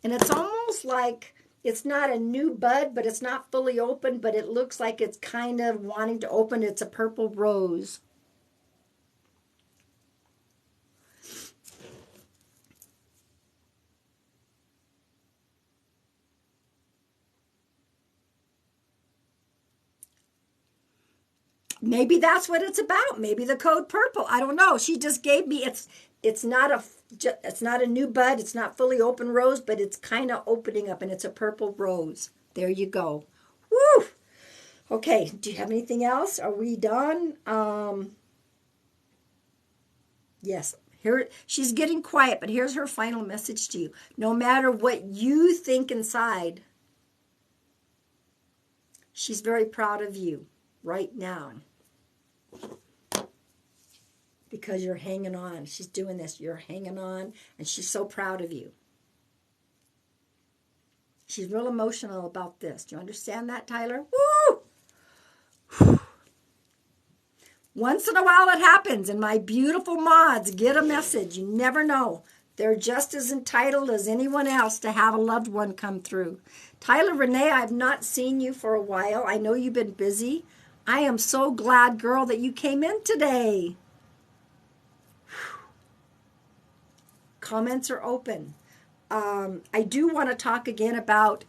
A: And it's almost like it's not a new bud, but it's not fully open, but it looks like it's kind of wanting to open. It's a purple rose. Maybe that's what it's about. Maybe the code purple. I don't know. She just gave me, it's not a new bud. It's not fully open rose, but it's kind of opening up, and it's a purple rose. There you go. Woo! Okay, do you have anything else? Are we done? Yes. Here, she's getting quiet, but here's her final message to you. No matter what you think inside, she's very proud of you right now. Because you're hanging on. She's doing this. You're hanging on, and she's so proud of you. She's real emotional about this. Do you understand that, Tyler? Woo! Once in a while it happens, and my beautiful mods get a message. You never know. They're just as entitled as anyone else to have a loved one come through. Tyler Renee, I've not seen you for a while. I know you've been busy. I am so glad, girl, that you came in today. Comments are open. I do want to talk again about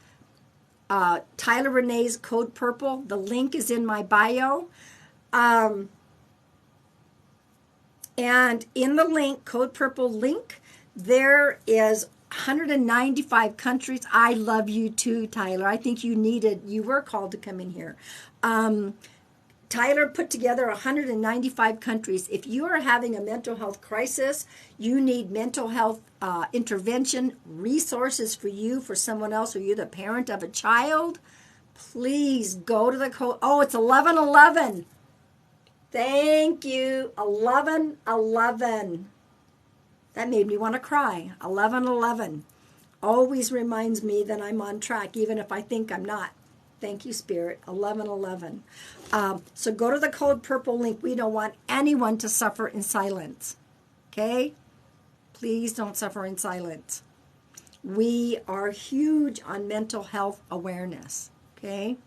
A: Tyler Renee's Code Purple. The link is in my bio. And in the link, Code Purple link, there is 195 countries. I love you too, Tyler. I think you were called to come in here. Tyler put together 195 countries. If you are having a mental health crisis, you need mental health intervention, resources for you, for someone else, or you're the parent of a child, please go to the code. Oh, it's 1111. Thank you. 1111. That made me want to cry. 1111. Always reminds me that I'm on track, even if I think I'm not. Thank you, Spirit. 1111. So go to the Code Purple link. We don't want anyone to suffer in silence. Okay? Please don't suffer in silence. We are huge on mental health awareness. Okay?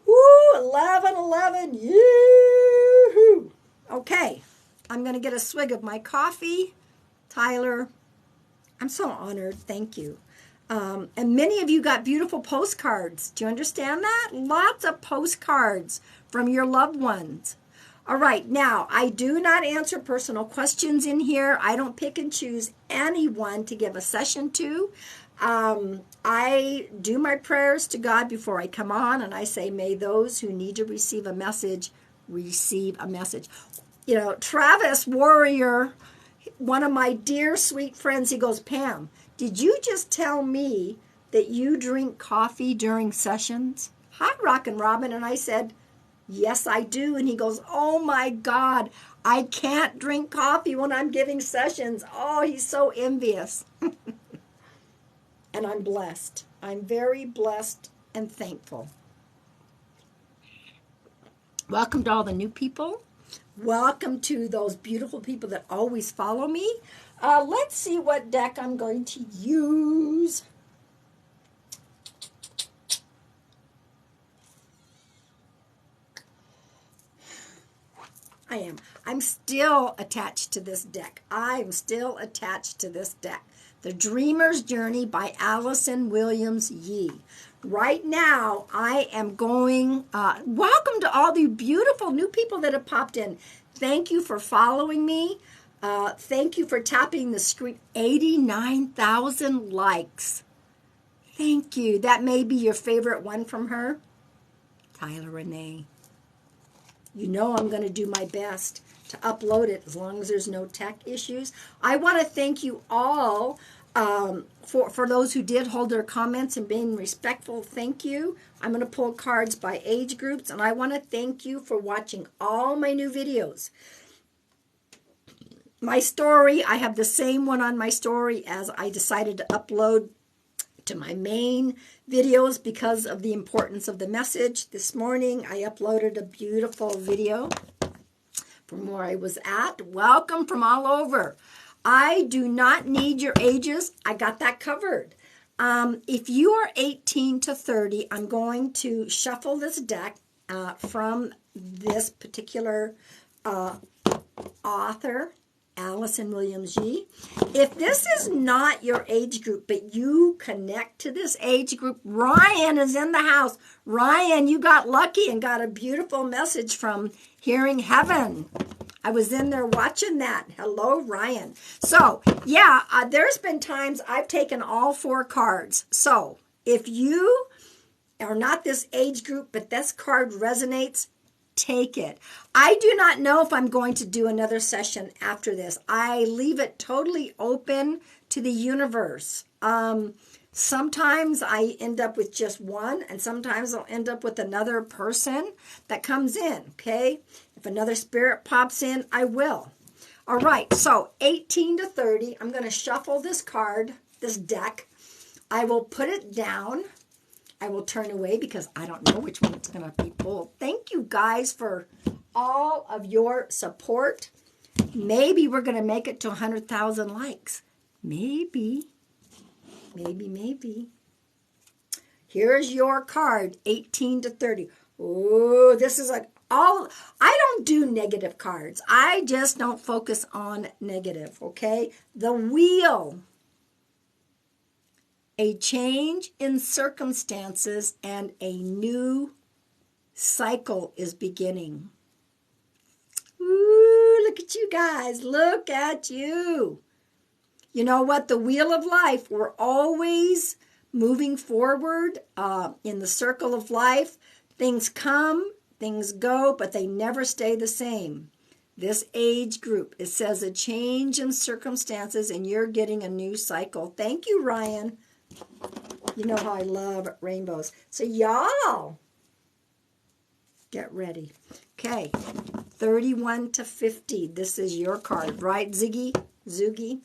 A: Woo! 1111. Yoo-hoo! Okay. I'm going to get a swig of my coffee. Tyler, I'm so honored. Thank you. And many of you got beautiful postcards. Do you understand that? Lots of postcards from your loved ones. All right. Now, I do not answer personal questions in here. I don't pick and choose anyone to give a session to. I do my prayers to God before I come on, and I say, may those who need to receive a message receive a message. You know, Travis Warrior, one of my dear sweet friends, he goes, Pam, did you just tell me that you drink coffee during sessions? Hi, Rockin' Robin. And I said, yes, I do. And he goes, oh my God, I can't drink coffee when I'm giving sessions. Oh, he's so envious. And I'm blessed. I'm very blessed and thankful. Welcome to all the new people. Welcome to those beautiful people that always follow me. Let's see what deck I'm going to use. I'm still attached to this deck. I'm still attached to this deck. The Dreamer's Journey by Allison Williams Yee. Right now, I am going, welcome to all the beautiful new people that have popped in. Thank you for following me. Thank you for tapping the screen. 89,000 likes. Thank you. That may be your favorite one from her. Tyler Renee. You know I'm going to do my best to upload it as long as there's no tech issues. I want to thank you all for those who did hold their comments and being respectful. Thank you. I'm going to pull cards by age groups, and I want to thank you for watching all my new videos. My story, I have the same one on my story as I decided to upload to my main videos because of the importance of the message. This morning I uploaded a beautiful video from where I was at. Welcome from all over. I do not need your ages. I got that covered. If you are 18 to 30, I'm going to shuffle this deck from this particular author, Allison Williams Yee. If this is not your age group, but you connect to this age group, Ryan is in the house. Ryan, you got lucky and got a beautiful message from Hearing Heaven. I was in there watching that. Hello, Ryan. So, yeah, there's been times I've taken all 4 cards. So, if you are not this age group, but this card resonates, take it. I do not know if I'm going to do another session after this. I leave it totally open to the universe. Sometimes I end up with just one, and sometimes I'll end up with another person that comes in, okay? If another spirit pops in, I will. All right, so 18 to 30, I'm going to shuffle this card, this deck. I will put it down. I will turn away because I don't know which one it's going to be pulled. Thank you guys for all of your support. Maybe we're going to make it to 100,000 likes. Maybe. Here's your card, 18 to 30. Oh, this is like all, I don't do negative cards. I just don't focus on negative, okay? The Wheel. A change in circumstances and a new cycle is beginning. Ooh, look at you guys. Look at you. You know what? The wheel of life, we're always moving forward in the circle of life. Things come, things go, but they never stay the same. This age group, it says a change in circumstances and you're getting a new cycle. Thank you, Ryan. You know how I love rainbows. So y'all, get ready. Okay, 31 to 50. This is your card, right, Ziggy? Zoogie?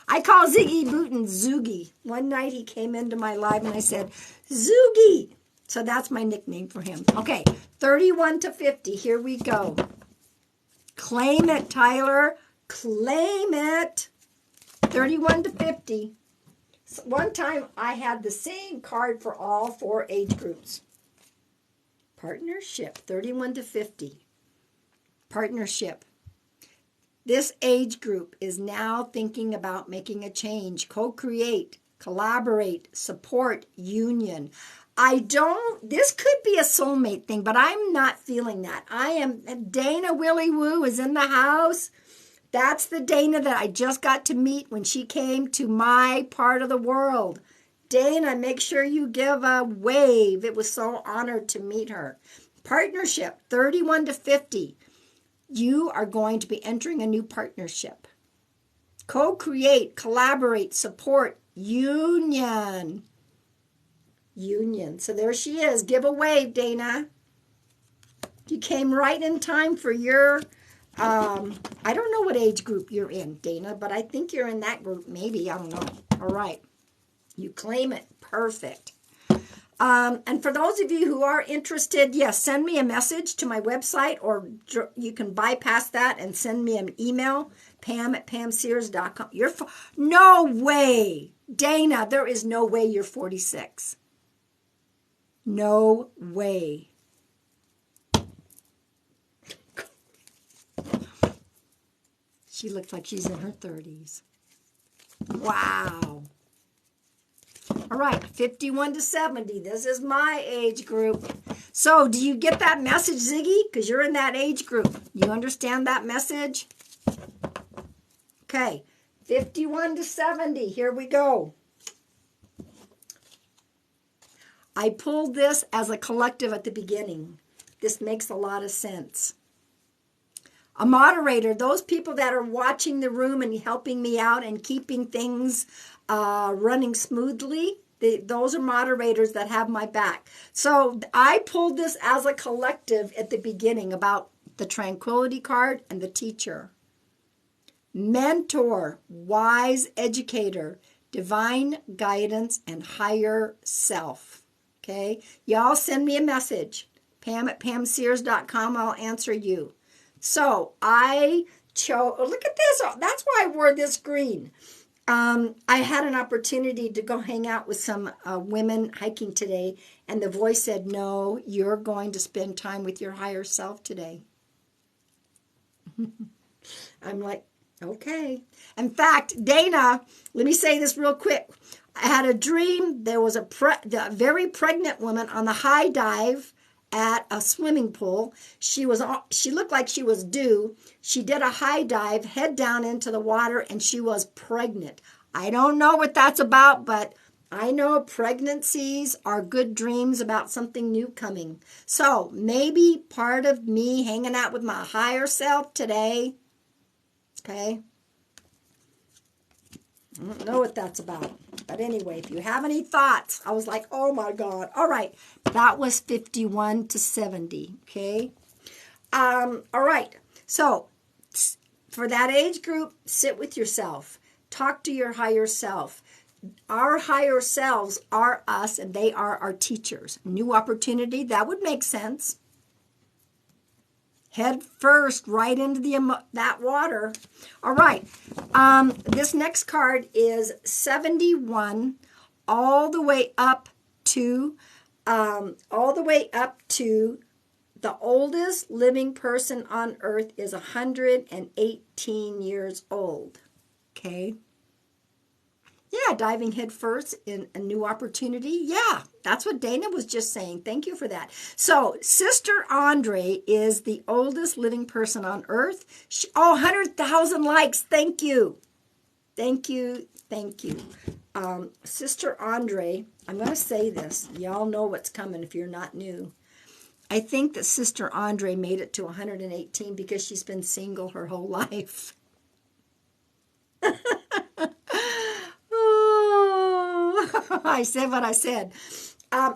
A: I call Ziggy Booten Zoogie. One night he came into my live and I said, Zoogie. So that's my nickname for him. Okay, 31 to 50. Here we go. Claim it, Tyler. Claim it. 31 to 50. One time I had the same card for all 4 age groups. Partnership, 31 to 50. Partnership. This age group is now thinking about making a change. Co-create, collaborate, support, union. This could be a soulmate thing, but I'm not feeling that. Dana Willie Woo is in the house. That's the Dana that I just got to meet when she came to my part of the world. Dana, make sure you give a wave. It was so honored to meet her. Partnership, 31 to 50. You are going to be entering a new partnership. Co-create, collaborate, support, union. Union. So there she is. Give a wave, Dana. You came right in time for your... I don't know what age group you're in, Dana, but I think you're in that group, maybe. I don't know. All right. You claim it. Perfect. And for those of you who are interested, yes, send me a message to my website, or you can bypass that and send me an email, pam@pamsears.com. No way. Dana, there is no way you're 46. No way. She looks like she's in her 30s. Wow. All right, 51 to 70. This is my age group. So do you get that message, Ziggy? Because you're in that age group. You understand that message? Okay, 51 to 70. Here we go. I pulled this as a collective at the beginning. This makes a lot of sense. A moderator, those people that are watching the room and helping me out and keeping things running smoothly, those are moderators that have my back. So I pulled this as a collective at the beginning about the Tranquility card and the teacher. Mentor, wise educator, divine guidance, and higher self. Okay? Y'all send me a message. Pam@pamsears.com. I'll answer you. So I chose, look at this. That's why I wore this green. I had an opportunity to go hang out with some women hiking today, and the voice said, no, you're going to spend time with your higher self today. I'm like, okay. In fact, Dana, let me say this real quick. I had a dream. There was a very pregnant woman on the high dive at a swimming pool. She looked like she was due. She did a high dive, head down into the water, and she was pregnant. I don't know what that's about, but I know pregnancies are good dreams about something new coming. So maybe part of me hanging out with my higher self today. Okay. I don't know what that's about. But anyway, if you have any thoughts, I was like, oh my God. All right. That was 51 to 70. Okay. All right. So for that age group, sit with yourself. Talk to your higher self. Our higher selves are us, and they are our teachers. New opportunity, that would make sense. Head first right into that water. All right. This next card is 71 all the way up to the oldest living person on earth is 118 years old. Okay. Yeah, diving head first in a new opportunity. Yeah, that's what Dana was just saying. Thank you for that. So, Sister Andre is the oldest living person on earth. 100,000 likes. Thank you. Thank you. Thank you. Sister Andre, I'm going to say this. Y'all know what's coming if you're not new. I think that Sister Andre made it to 118 because she's been single her whole life. I said what I said.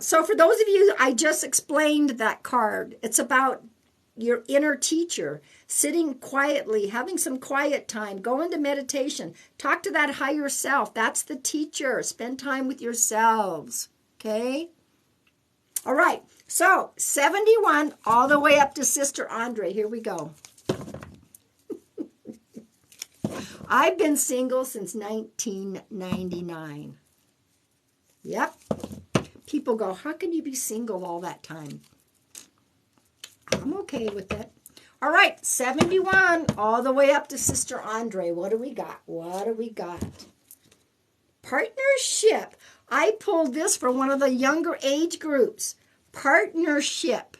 A: So for those of you, I just explained that card. It's about your inner teacher, sitting quietly, having some quiet time, go into meditation, talk to that higher self. That's the teacher. Spend time with yourselves. Okay? All right. So 71 all the way up to Sister Andre. Here we go. I've been single since 1999. Yep. People go, how can you be single all that time? I'm okay with it. All right, 71 all the way up to Sister Andre. What do we got? What do we got? Partnership. I pulled this for one of the younger age groups. Partnership.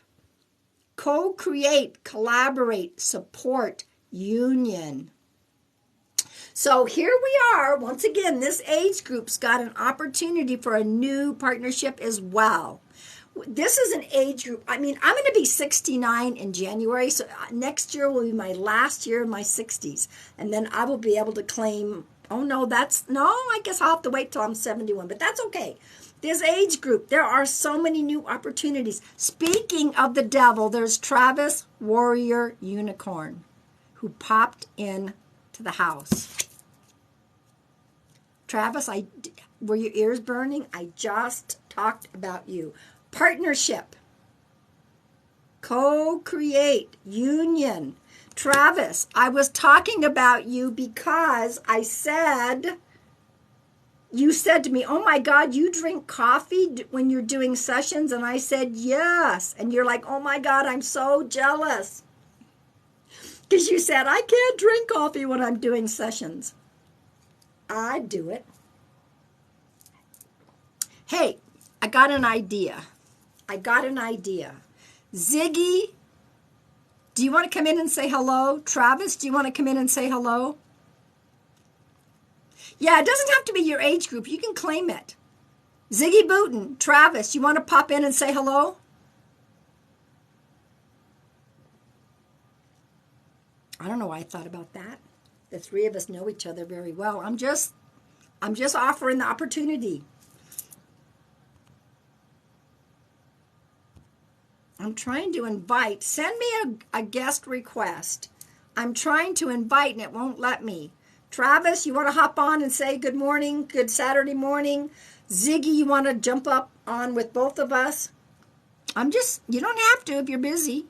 A: Co-create, collaborate, support, union. So here we are. Once again, this age group's got an opportunity for a new partnership as well. This is an age group. I mean, I'm going to be 69 in January, so next year will be my last year in my 60s. And then I will be able to claim, I guess I'll have to wait till I'm 71, but that's okay. This age group, there are so many new opportunities. Speaking of the devil, there's Travis Warrior Unicorn, who popped in to the house. Travis, Were your ears burning? I just talked about you. Partnership. Co-create. Union. Travis, I was talking about you because you said to me, oh my God, you drink coffee when you're doing sessions? And I said, yes. And you're like, oh my God, I'm so jealous. Because you said, I can't drink coffee when I'm doing sessions. I do it. Hey, I got an idea. Ziggy, do you want to come in and say hello? Travis, do you want to come in and say hello? Yeah, it doesn't have to be your age group. You can claim it. Ziggy Booten, Travis, you want to pop in and say hello? I don't know why I thought about that. The three of us know each other very well. I'm just offering the opportunity. I'm trying to invite. Send me a guest request. I'm trying to invite and it won't let me. Travis, you want to hop on and say good morning, good Saturday morning? Ziggy, you want to jump up on with both of us? You don't have to if you're busy.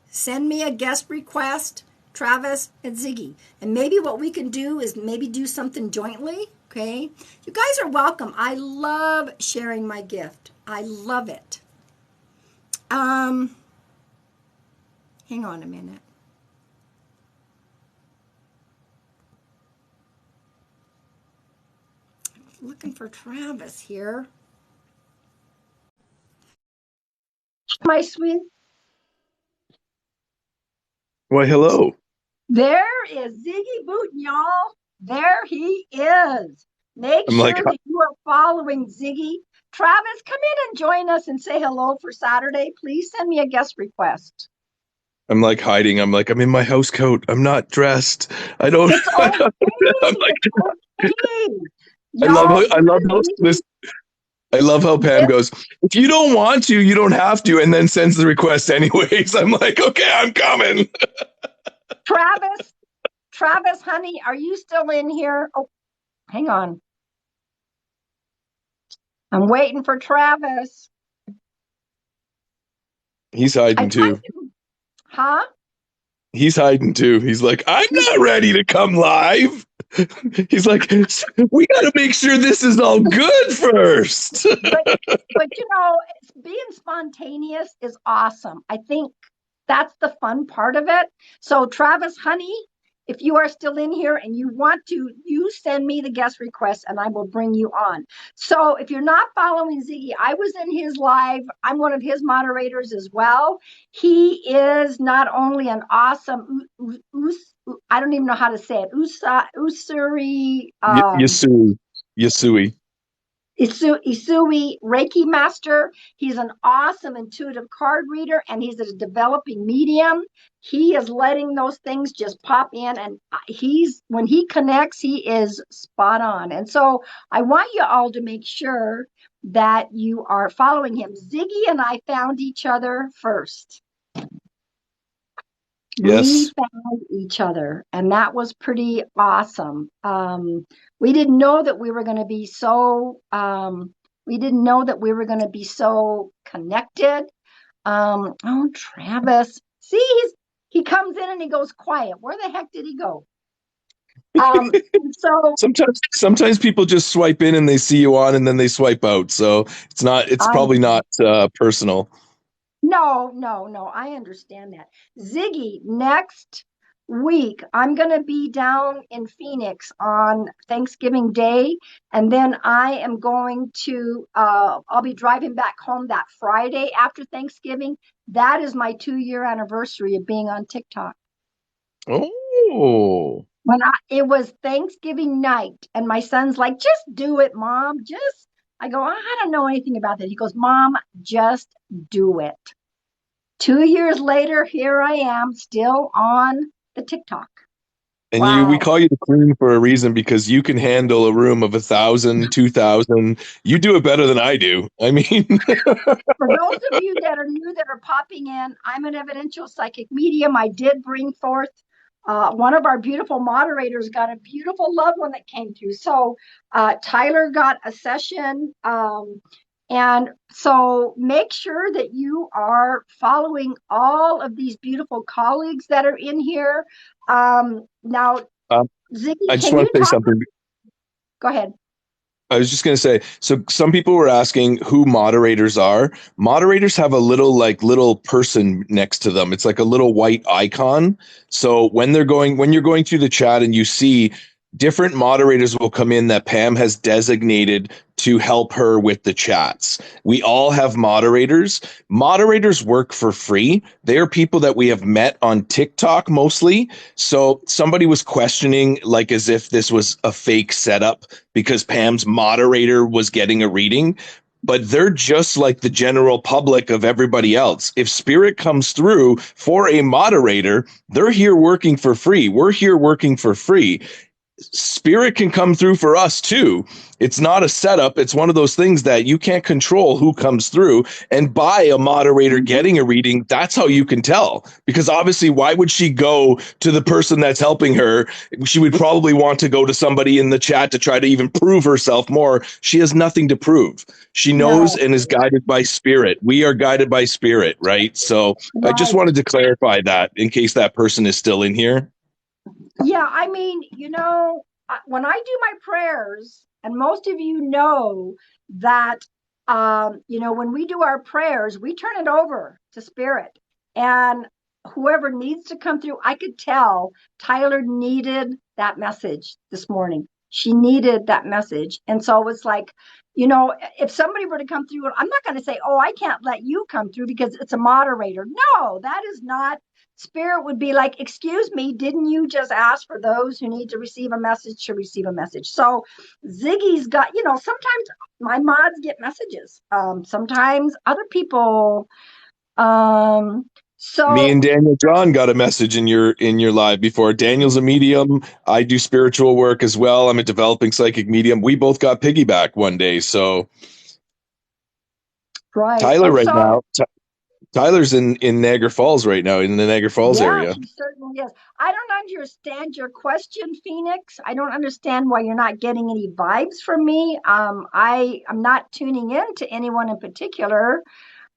A: Send me a guest request, Travis and Ziggy. And maybe what we can do is maybe do something jointly, okay? You guys are welcome. I love sharing my gift. I love it. Hang on a minute. I'm looking for Travis here. My sweet.
B: Why, hello.
A: There is Ziggy Booten, y'all. There he is. Make
B: I'm
A: sure
B: like,
A: that you are following Ziggy. Travis, come in and join us and say hello for Saturday. Please send me a guest request.
B: I'm like hiding. I'm like, I'm in my house coat. I'm not dressed. I don't.
A: It's okay.
B: I'm like,
A: It's okay.
B: I
A: Y'all,
B: love how this. I love how Pam goes, if you don't want to, you don't have to, and then sends the request anyways. I'm like, okay, I'm coming.
A: Travis, honey, are you still in here? Oh, hang on. I'm waiting for Travis.
B: He's hiding too.
A: Huh?
B: He's hiding too. He's like, I'm not ready to come live. He's like, we got to make sure this is all good first.
A: but being spontaneous is awesome. I think that's the fun part of it. So Travis, honey, if you are still in here and you want to, you send me the guest request and I will bring you on. So if you're not following Ziggy, I was in his live. I'm one of his moderators as well. He is not only an awesome, I don't even know how to say it, Usuri.
B: Yasui.
A: Isui Reiki master. He's an awesome intuitive card reader and he's a developing medium. He is letting those things just pop in and when he connects, he is spot on. And so I want you all to make sure that you are following him. Ziggy and I found each other first.
B: Yes.
A: We found each other, and that was pretty awesome. We didn't know that we were going to be so. We didn't know that we were going to be so connected. Oh, Travis! See, he comes in and he goes quiet. Where the heck did he go? So
B: sometimes people just swipe in and they see you on, and then they swipe out. So it's probably not personal.
A: No, I understand that. Ziggy, next week, I'm going to be down in Phoenix on Thanksgiving Day. And then I am going to, I'll be driving back home that Friday after Thanksgiving. That is my 2-year anniversary of being on TikTok.
B: Oh.
A: It was Thanksgiving night, and my son's like, just do it, Mom. I go, I don't know anything about that. He goes, Mom, just do it. 2 years later, here I am still on the TikTok.
B: And
A: wow.
B: we call you the queen for a reason, because you can handle a room of 1,000, 2,000. You do it better than I do. I mean,
A: for those of you that are new that are popping in, I'm an evidential psychic medium. I did bring forth One of our beautiful moderators got a beautiful loved one that came through. So Tyler got a session. And so make sure that you are following all of these beautiful colleagues that are in here. Now,
B: Um, I
A: Ziggy,
B: just
A: can
B: want
A: you
B: to say
A: talk?
B: something.
A: Go ahead.
B: I was just going to say, so some people were asking who moderators are. Moderators have a little person next to them. It's like a little white icon. So when you're going through the chat and you see different moderators will come in that Pam has designated to help her with the chats. We all have moderators. Moderators work for free. They are people that we have met on TikTok mostly. So somebody was questioning, like, as if this was a fake setup because Pam's moderator was getting a reading, but they're just like the general public of everybody else. If spirit comes through for a moderator, they're here working for free. We're here working for free. Spirit can come through for us too. It's not a setup. It's one of those things that you can't control who comes through. And by a moderator getting a reading, that's how you can tell. Because obviously, why would she go to the person that's helping her? She would probably want to go to somebody in the chat to try to even prove herself more. She has nothing to prove. She knows
A: No,
B: and is guided by spirit. We are guided by spirit, right? So I just
A: right.
B: wanted to clarify that in case that person is still in here.
A: Yeah, I mean, when I do my prayers, and most of you know that, when we do our prayers, we turn it over to spirit. And whoever needs to come through, I could tell Tyler needed that message this morning. She needed that message. And so it's like, if somebody were to come through, I'm not going to say, oh, I can't let you come through because it's a moderator. No, that is not. Spirit would be like, excuse me, didn't you just ask for those who need to receive a message to receive a message? So Ziggy's got, sometimes my mods get messages. Sometimes other people.
B: Me
A: So
B: and Daniel John got a message in your live before. Daniel's a medium. I do spiritual work as well. I'm a developing psychic medium. We both got piggyback one day. So
A: right.
B: Tyler
A: And
B: right
A: so
B: now, Tyler's in Niagara Falls right now, in the Niagara Falls
A: yeah,
B: area.
A: she certainly is. I don't understand your question, Phoenix. I don't understand why you're not getting any vibes from me. I'm not tuning in to anyone in particular.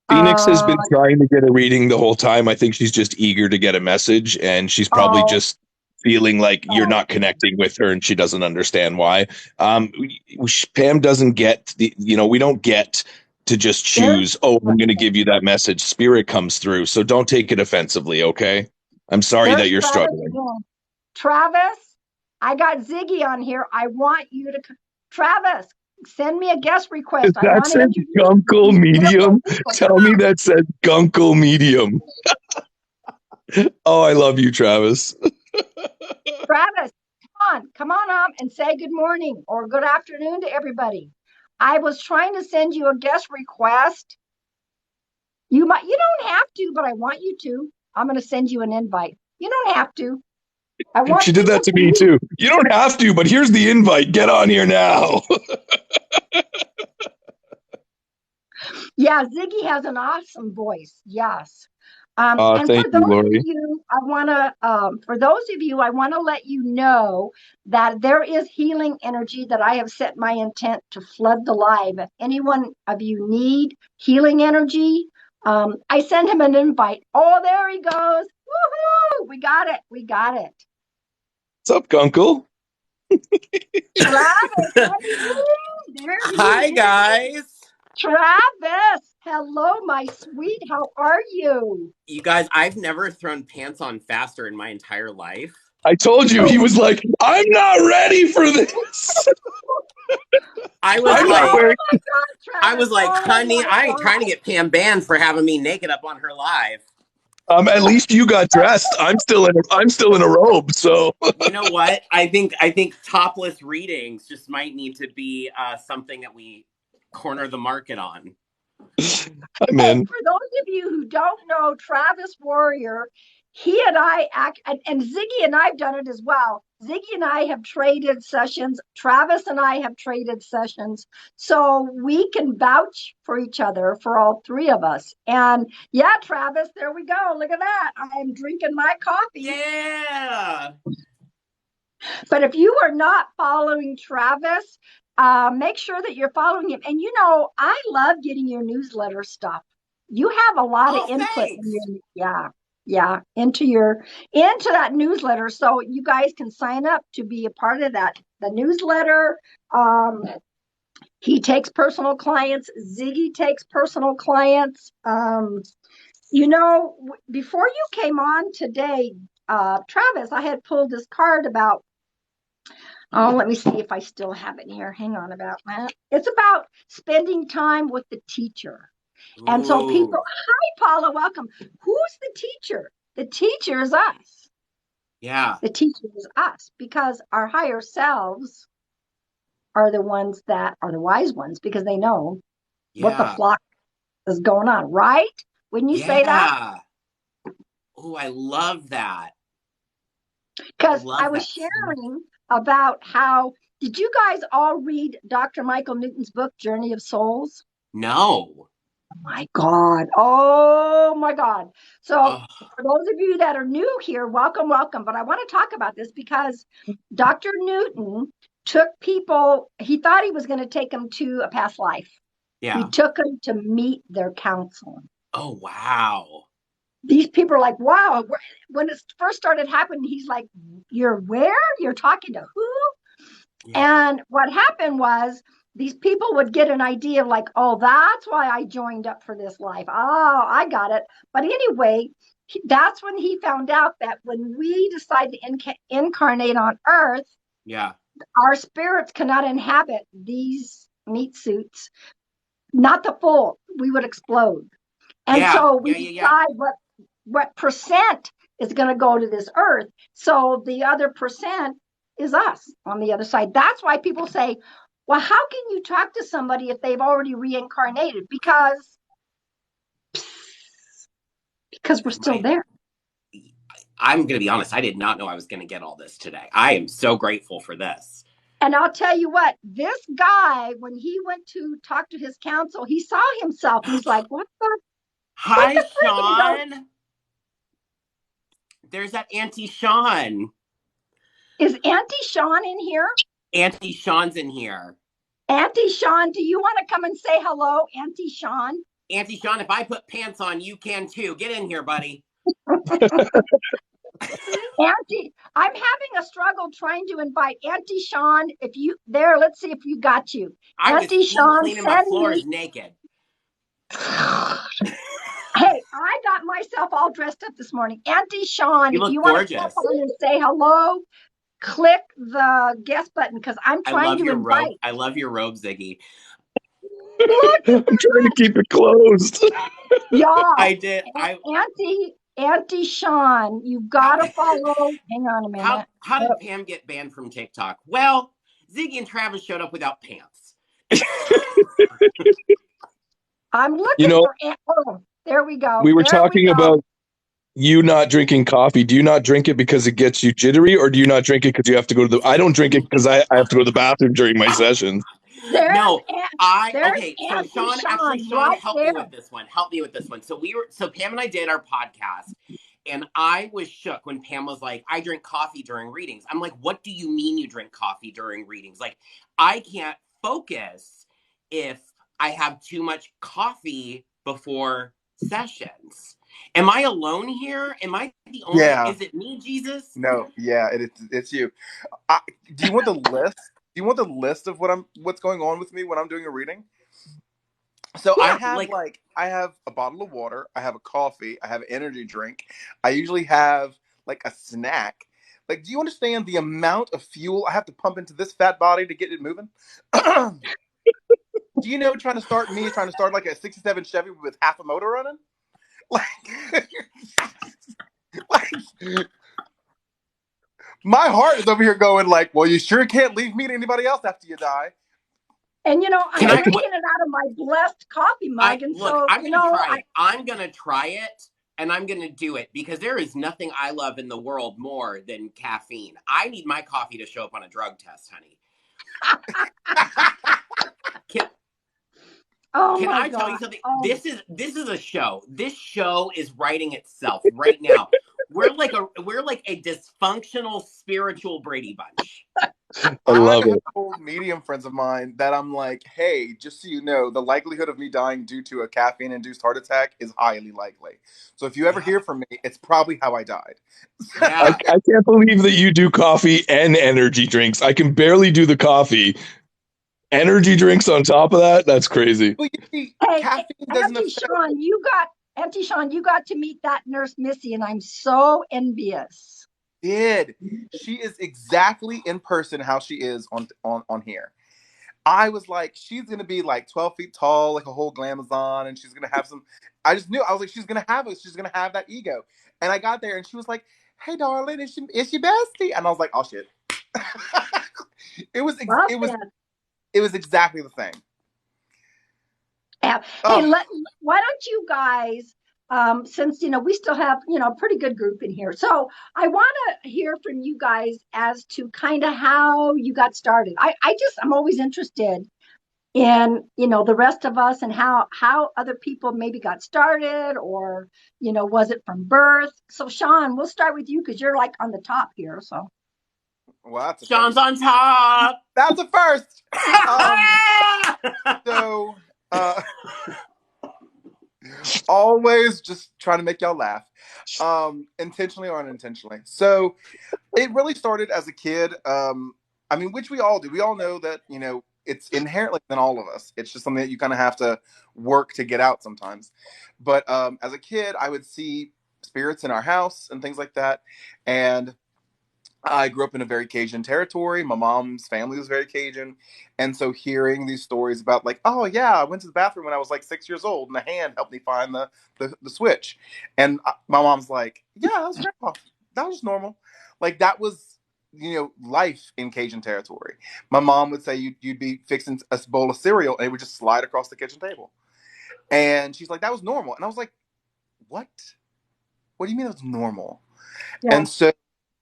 B: Phoenix has
A: Uh,
B: been trying to get a reading the whole time. I think she's just eager to get a message, and she's probably
A: oh,
B: just feeling like you're
A: oh,
B: not connecting with her, and she doesn't understand why. Pam doesn't get we don't get to just
A: there's
B: choose. Oh, I'm going to give you that message. Spirit comes through, so don't take it offensively. Okay, I'm sorry that
A: There's
B: you're
A: Travis
B: struggling.
A: again. Travis, I got Ziggy on here. I want you to, Travis, send me a guest request. I
B: That
A: want to
B: says
A: introduce
B: Gunkel
A: these beautiful
B: Medium.
A: people.
B: Tell me that says Gunkel Medium. Oh, I love you, Travis.
A: Travis, come on up and say good morning or good afternoon to everybody. I was trying to send you a guest request. You don't have to, but I want you to. I'm going to send you an invite. You don't have to. I
B: She
A: want
B: did
A: people
B: that to
A: to
B: me
A: meet.
B: too. You don't have to, but here's the invite. Get on here now.
A: Yeah, Ziggy has an awesome voice. Yes. And
B: Thank you, Lori.
A: for those of you, I want to let you know that there is healing energy that I have set my intent to flood the live. If anyone of you need healing energy, I send him an invite. Oh, there he goes. Woohoo! We got it. We got it.
B: What's up, Gunkel?
A: Travis, there he
C: Hi,
A: is.
C: guys.
A: Travis, hello, my sweet. How are you?
C: You guys, I've never thrown pants on faster in my entire life.
B: I told you, he
A: Oh,
B: was like, I'm not ready for this.
C: I was
B: I'm not
C: like,
B: wearing.
A: my God, Travis. Oh
C: honey,
A: my
C: I ain't trying to
A: God.
C: get Pam banned for having me naked up on her live.
B: At least you got dressed. I'm still in a robe. So
C: You know what? I think topless readings just might need to be something that we corner the market on.
B: I'm
A: Hey,
B: in.
A: for those of you who don't know Travis Warrior, he and I act, and Ziggy and I've done it as well. Ziggy and I have traded sessions. Travis and I have traded sessions. So we can vouch for each other, for all three of us. And yeah, Travis, there we go. Look at that. I am drinking my coffee.
C: Yeah.
A: But if you are not following Travis, make sure that you're following him. And I love getting your newsletter stuff. You have a lot of input in your, into that newsletter. So you guys can sign up to be a part of that. The newsletter. He takes personal clients. Ziggy takes personal clients. Before you came on today, Travis, I had pulled this card about. Oh, let me see if I still have it here. Hang on about that. It's about spending time with the teacher. And so people, hi, Paula, welcome. Who's the teacher? The teacher is us.
C: Yeah.
A: The teacher is us because our higher selves are the ones that are the wise ones because they know what the flock is going on, right? Wouldn't you say that?
C: Oh, I love that.
A: Because I was sharing about how, did you guys all read Dr. Michael Newton's book, Journey of Souls?
C: No.
A: Oh my God. So for those of you that are new here, welcome. But I want to talk about this because Dr. Newton took people, he thought he was going to take them to a past life.
C: Yeah.
A: He took them to meet their counsel.
C: Oh, wow.
A: These people are like, wow. When it first started happening, he's like, you're where? You're talking to who? Yeah. And what happened was these people would get an idea of like, oh, that's why I joined up for this life. Oh, I got it. But anyway, that's when he found out that when we decide to incarnate on Earth, our spirits cannot inhabit these meat suits. Not the full. We would explode. And so we decide what percent is going to go to this Earth. So the other percent is us on the other side. That's why people say, well, how can you talk to somebody if they've already reincarnated? Because we're still there.
C: I'm going to be honest. I did not know I was going to get all this today. I am so grateful for this.
A: And I'll tell you what, this guy, when he went to talk to his counsel, he saw himself. He's like, what the?
C: Hi, Sean. There's that Auntie Sean.
A: Is Auntie Sean in here?
C: Auntie Sean's in here.
A: Auntie Sean, do you want to come and say hello, Auntie Sean?
C: Auntie Sean, if I put pants on, you can too. Get in here, buddy.
A: Auntie, I'm having a struggle trying to invite Auntie Sean. If you there, let's see if you got you.
C: Auntie Sean, cleaning my floors naked.
A: Hey, I got myself all dressed up this morning. Auntie Sean,
C: if you
A: want to come on and say hello, click the guest button because I'm trying to invite.
C: I love your robe, Ziggy.
B: I'm trying to keep it closed.
A: Yeah,
C: I did.
A: Auntie Sean, you've got to follow. Hang on a minute.
C: How did Pam get banned from TikTok? Well, Ziggy and Travis showed up without pants.
A: I'm looking for. Oh, there we go.
B: We were talking about you not drinking coffee. Do you not drink it because it gets you jittery, or do you not drink it because you have to go to the? I don't drink it because I have to go to the bathroom during my sessions.
C: So Sean, help me with this one. So Pam and I did our podcast, and I was shook when Pam was like, I drink coffee during readings. I'm like, what do you mean you drink coffee during readings? Like, I can't focus if I have too much coffee before sessions. Am I alone here? Am I the only? Yeah. Is it me, Jesus?
D: No. Yeah, it's you. Do you want the list? Do you want the list of what's going on with me when I'm doing a reading? So yeah, I have a bottle of water, I have a coffee, I have an energy drink. I usually have like a snack. Like, do you understand the amount of fuel I have to pump into this fat body to get it moving? Do you know trying to start like a 67 Chevy with half a motor running? My heart is over here going like, well, you sure can't leave me to anybody else after you die.
A: And I'm drinking it out of my blessed coffee mug.
C: I'm gonna try it. and I'm going to do it because there is nothing I love in the world more than caffeine. I need my coffee to show up on a drug test, honey. Can I tell you something? Oh. This is a show. This show is writing itself right now. We're like a dysfunctional spiritual Brady Bunch.
B: I love it.
D: Old medium friends of mine that I'm like, hey, just so you know, the likelihood of me dying due to a caffeine-induced heart attack is highly likely. So if you ever hear from me, it's probably how I died.
B: Yeah. I can't believe that you do coffee and energy drinks. I can barely do the coffee. Energy drinks on top of that? That's crazy.
D: Well, you see,
E: caffeine doesn't affect... Sean, you got to meet that nurse Missy, and I'm so envious.
D: She is exactly in person how she is on here. I was like, she's gonna be like 12 feet tall, like a whole glamazon, and she's gonna have some. I just knew. I was like, she's gonna have it. She's gonna have that ego. And I got there, and she was like, "Hey, darling, is she bestie?" And I was like, "Oh shit." It was exactly the same.
E: Hey, why don't you guys? Since we still have a pretty good group in here, so I want to hear from you guys as to kind of how you got started. I'm always interested in the rest of us and how other people maybe got started, or was it from birth? So Sean, we'll start with you because you're like on the top here. So
D: well,
C: Sean's on top.
D: That's a first. Always just trying to make y'all laugh, intentionally or unintentionally. So it really started as a kid. Which we all do. We all know that, it's inherently in all of us. It's just something that you kind of have to work to get out sometimes. But as a kid, I would see spirits in our house and things like that. And I grew up in a very Cajun territory. My mom's family was very Cajun. And so hearing these stories about like, oh yeah, I went to the bathroom when I was like 6 years old and the hand helped me find the switch. And my mom's like, yeah, that was grandpa. That was normal. Like that was, life in Cajun territory. My mom would say you'd be fixing a bowl of cereal and it would just slide across the kitchen table. And she's like, that was normal. And I was like, what? What do you mean that was normal? Yeah. And so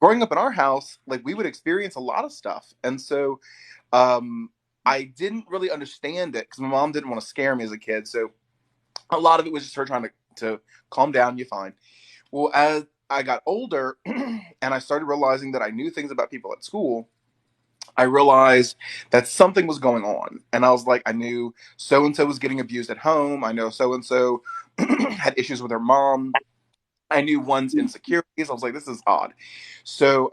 D: growing up in our house, like we would experience a lot of stuff. And so I didn't really understand it because my mom didn't want to scare me as a kid. So a lot of it was just her trying to calm down, you're fine. Well, as I got older and I started realizing that I knew things about people at school, I realized that something was going on. And I was like, I knew so-and-so was getting abused at home. I know so-and-so had issues with her mom. I knew one's insecurities. I was like, this is odd. So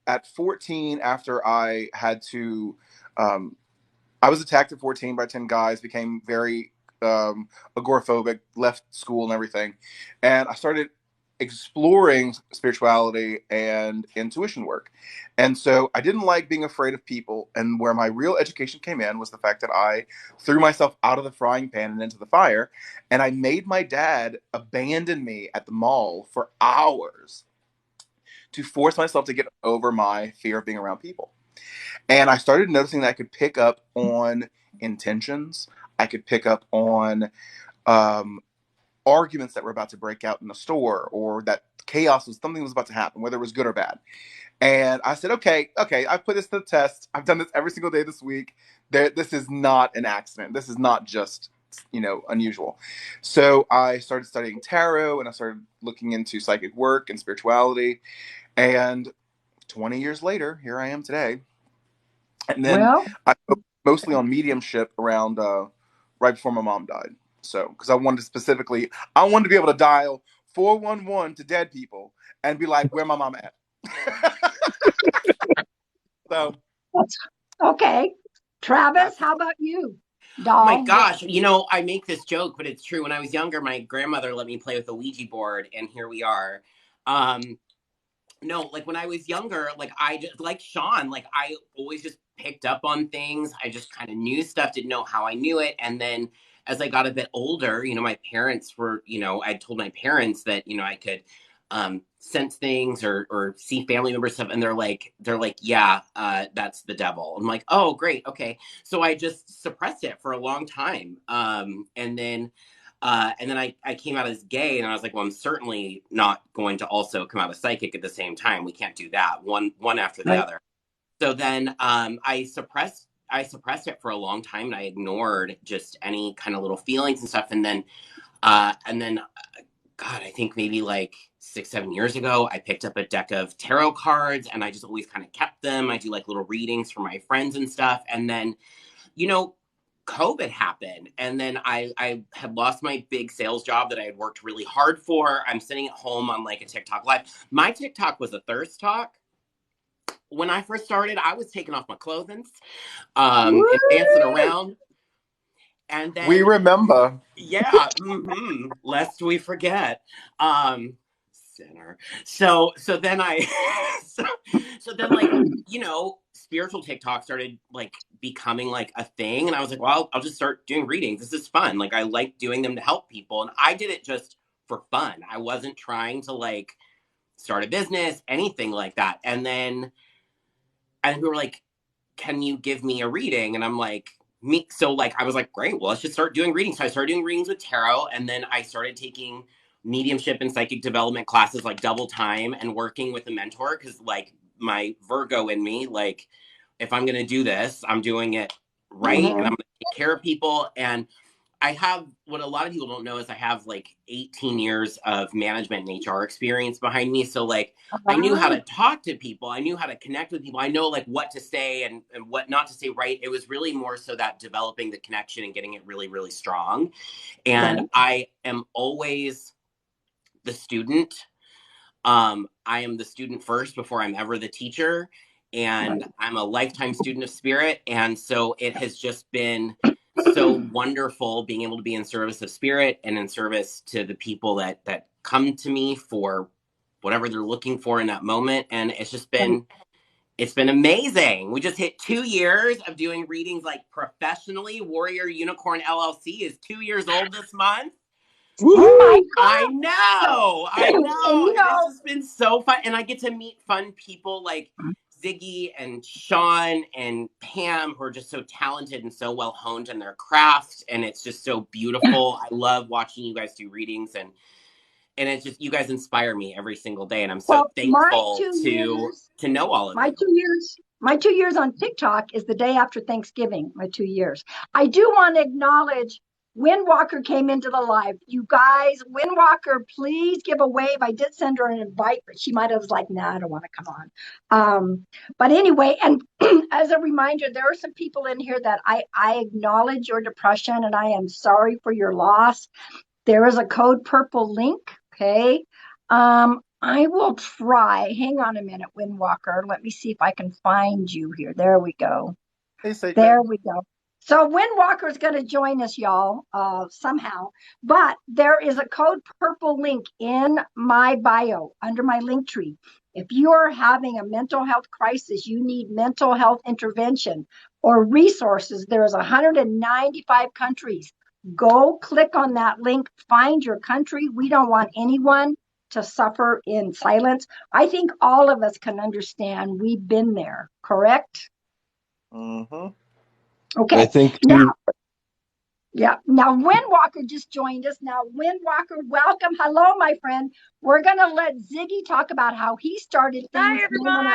D: at 14, after I had to, I was attacked at 14 by 10 guys, became very agoraphobic, left school and everything. And I started exploring spirituality and intuition work. And so I didn't like being afraid of people. And where my real education came in was the fact that I threw myself out of the frying pan and into the fire. And I made my dad abandon me at the mall for hours to force myself to get over my fear of being around people. And I started noticing that I could pick up on intentions. I could pick up on arguments that were about to break out in the store, or that something was about to happen, whether it was good or bad. And I said, okay, I've put this to the test. I've done this every single day this week. This is not an accident. This is not just, unusual. So I started studying tarot and I started looking into psychic work and spirituality. And 20 years later, here I am today. And then I focused mostly on mediumship around right before my mom died. So, because I wanted to be able to dial 411 to dead people and be like, where my mama at? So.
E: Okay. Travis, how about you? Doll?
C: Oh my gosh, I make this joke, but it's true. When I was younger, my grandmother let me play with the Ouija board, and here we are. No, like when I was younger, like I just, like Sean, like I always just picked up on things. I just kind of knew stuff, didn't know how I knew it. And then as I got a bit older, my parents were, I told my parents that, I could sense things or see family member stuff. And they're like, yeah, that's the devil. I'm like, oh, great. Okay. So I just suppressed it for a long time. And then And then I came out as gay, and I was like, well, I'm certainly not going to also come out as psychic at the same time. We can't do that, one after the other. So then I suppressed it for a long time, and I ignored just any kind of little feelings and stuff. And then God, I think maybe like 6-7 years ago, I picked up a deck of tarot cards, and I just always kind of kept them. I do like little readings for my friends and stuff. And then, COVID happened, and then I had lost my big sales job that I had worked really hard for. I'm sitting at home on like a TikTok live. My TikTok was a thirst talk. When I first started, I was taking off my clothing and dancing around. And then
D: we remember.
C: Yeah. Lest we forget. Sinner. So then so then like, spiritual TikTok started like becoming like a thing. And I was like, well, I'll just start doing readings. This is fun. Like I like doing them to help people. And I did it just for fun. I wasn't trying to like start a business, anything like that. And we were like, can you give me a reading? And I'm like, so like, I was like, great, well, let's just start doing readings. So I started doing readings with tarot. And then I started taking mediumship and psychic development classes like double time and working with a mentor. Cause like my Virgo in me, like if I'm going to do this, I'm doing it right. And I'm going to take care of people. And I have, what a lot of people don't know is I have like 18 years of management and HR experience behind me. So like, I knew how to talk to people. I knew how to connect with people. I know like what to say and what not to say, right? It was really more so that developing the connection and getting it really, really strong. And I am always the student. I am the student first before I'm ever the teacher. And I'm a lifetime student of spirit. And so it has just been so wonderful being able to be in service of spirit and in service to the people that come to me for whatever they're looking for in that moment. And it's just been, it's been amazing. We just hit 2 years of doing readings like professionally. Warrior Unicorn LLC is 2 years old this month.
E: Oh my God.
C: I know. It's just been so fun. And I get to meet fun people like Ziggy and Sean and Pam, who are just so talented and so well honed in their craft. And it's just so beautiful. I love watching you guys do readings, and it's just, you guys inspire me every single day. And I'm so thankful to know all of you.
E: My 2 years on TikTok is the day after Thanksgiving, my 2 years. I do want to acknowledge Windwalker came into the live. You guys, Windwalker, please give a wave. I did send her an invite, but she might have was like, nah, I don't want to come on. But anyway, and as a reminder, there are some people in here that I acknowledge your depression, and I am sorry for your loss. There is a code purple link. Okay. I will try. Hang on a minute, Windwalker. Let me see if I can find you here. There we go. There we go. So Windwalker is going to join us, y'all, somehow. But there is a code purple link in my bio under my link tree. If you are having a mental health crisis, you need mental health intervention or resources, there is 195 countries. Go click on that link, find your country. We don't want anyone to suffer in silence. I think all of us can understand we've been there, correct?
D: Mm-hmm.
E: Okay.
B: I think
E: now Windwalker just joined us. Now, Windwalker, welcome. Hello, my friend. We're going to let Ziggy talk about how he started things.
F: Hi, everyone.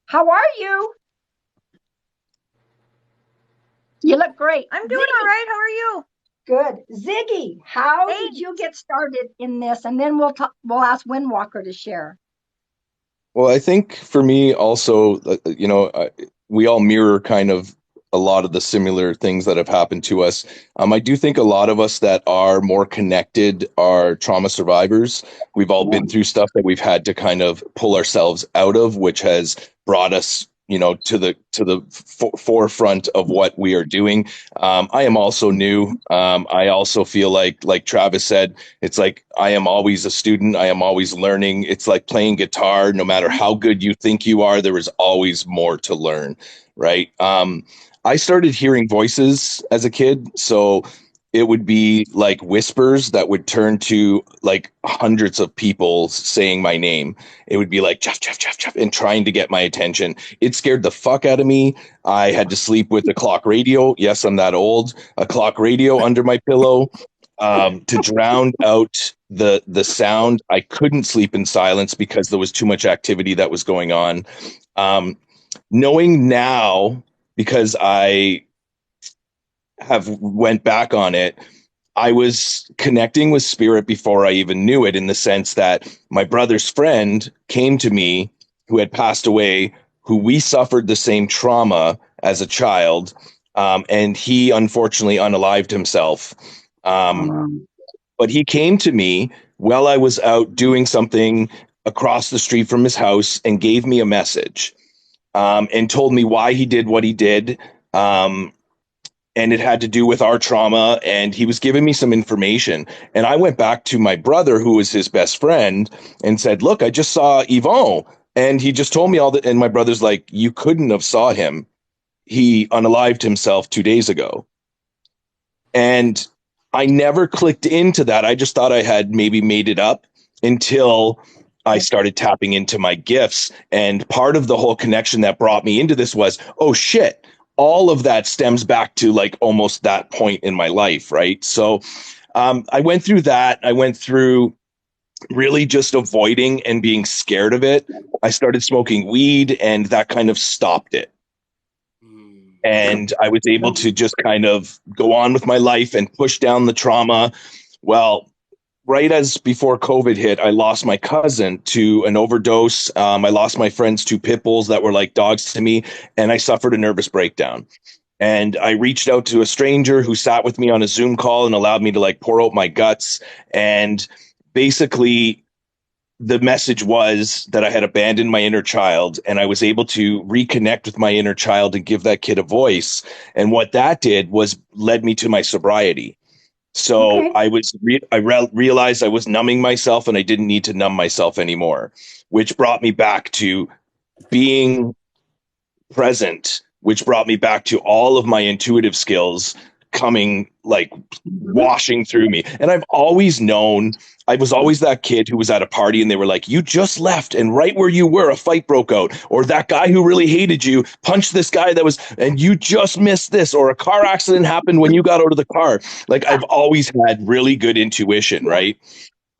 E: How are you? You look great.
F: I'm doing all right. How are you?
E: Good. Ziggy, how did you get started in this? And then we'll ask Windwalker to share.
B: Well, I think for me also, we all mirror kind of a lot of the similar things that have happened to us. I do think a lot of us that are more connected are trauma survivors. We've all been through stuff that we've had to kind of pull ourselves out of, which has brought us, to the forefront of what we are doing. I am also new. I also feel like Travis said, it's like I am always a student. I am always learning. It's like playing guitar. No matter how good you think you are, there is always more to learn, right? I started hearing voices as a kid, so it would be like whispers that would turn to like hundreds of people saying my name. It would be like, Jeff, Jeff, Jeff, Jeff, and trying to get my attention. It scared the fuck out of me. I had to sleep with a clock radio. Yes, I'm that old. A clock radio under my pillow. to drown out the sound. I couldn't sleep in silence because there was too much activity that was going on. Knowing now, because I have went back on it, I was connecting with spirit before I even knew it, in the sense that my brother's friend came to me, who had passed away, who we suffered the same trauma as a child. And he unfortunately unalived himself. But he came to me while I was out doing something across the street from his house and gave me a message, and told me why he did what he did. And it had to do with our trauma. And he was giving me some information. And I went back to my brother, who was his best friend, and said, look, I just saw Yvon. And he just told me all that. And my brother's like, you couldn't have saw him. He unalived himself 2 days ago. And I never clicked into that. I just thought I had maybe made it up until I started tapping into my gifts. And part of the whole connection that brought me into this was, oh shit, all of that stems back to like almost that point in my life, right? So I went through that. I went through really just avoiding and being scared of it. I started smoking weed, and that kind of stopped it. And I was able to just kind of go on with my life and push down the trauma. Well, right as before COVID hit, I lost my cousin to an overdose. I lost my friend's 2 pit bulls that were like dogs to me, and I suffered a nervous breakdown. And I reached out to a stranger who sat with me on a Zoom call and allowed me to like pour out my guts. And basically, the message was that I had abandoned my inner child, and I was able to reconnect with my inner child and give that kid a voice. And what that did was led me to my sobriety. So I realized I was numbing myself, and I didn't need to numb myself anymore, which brought me back to being present, which brought me back to all of my intuitive skills coming, like washing through me. And I've always known, I was always that kid who was at a party and they were like, you just left, and right where you were, a fight broke out, or that guy who really hated you punched this guy that was, and you just missed this, or a car accident happened when you got out of the car. Like, I've always had really good intuition, right?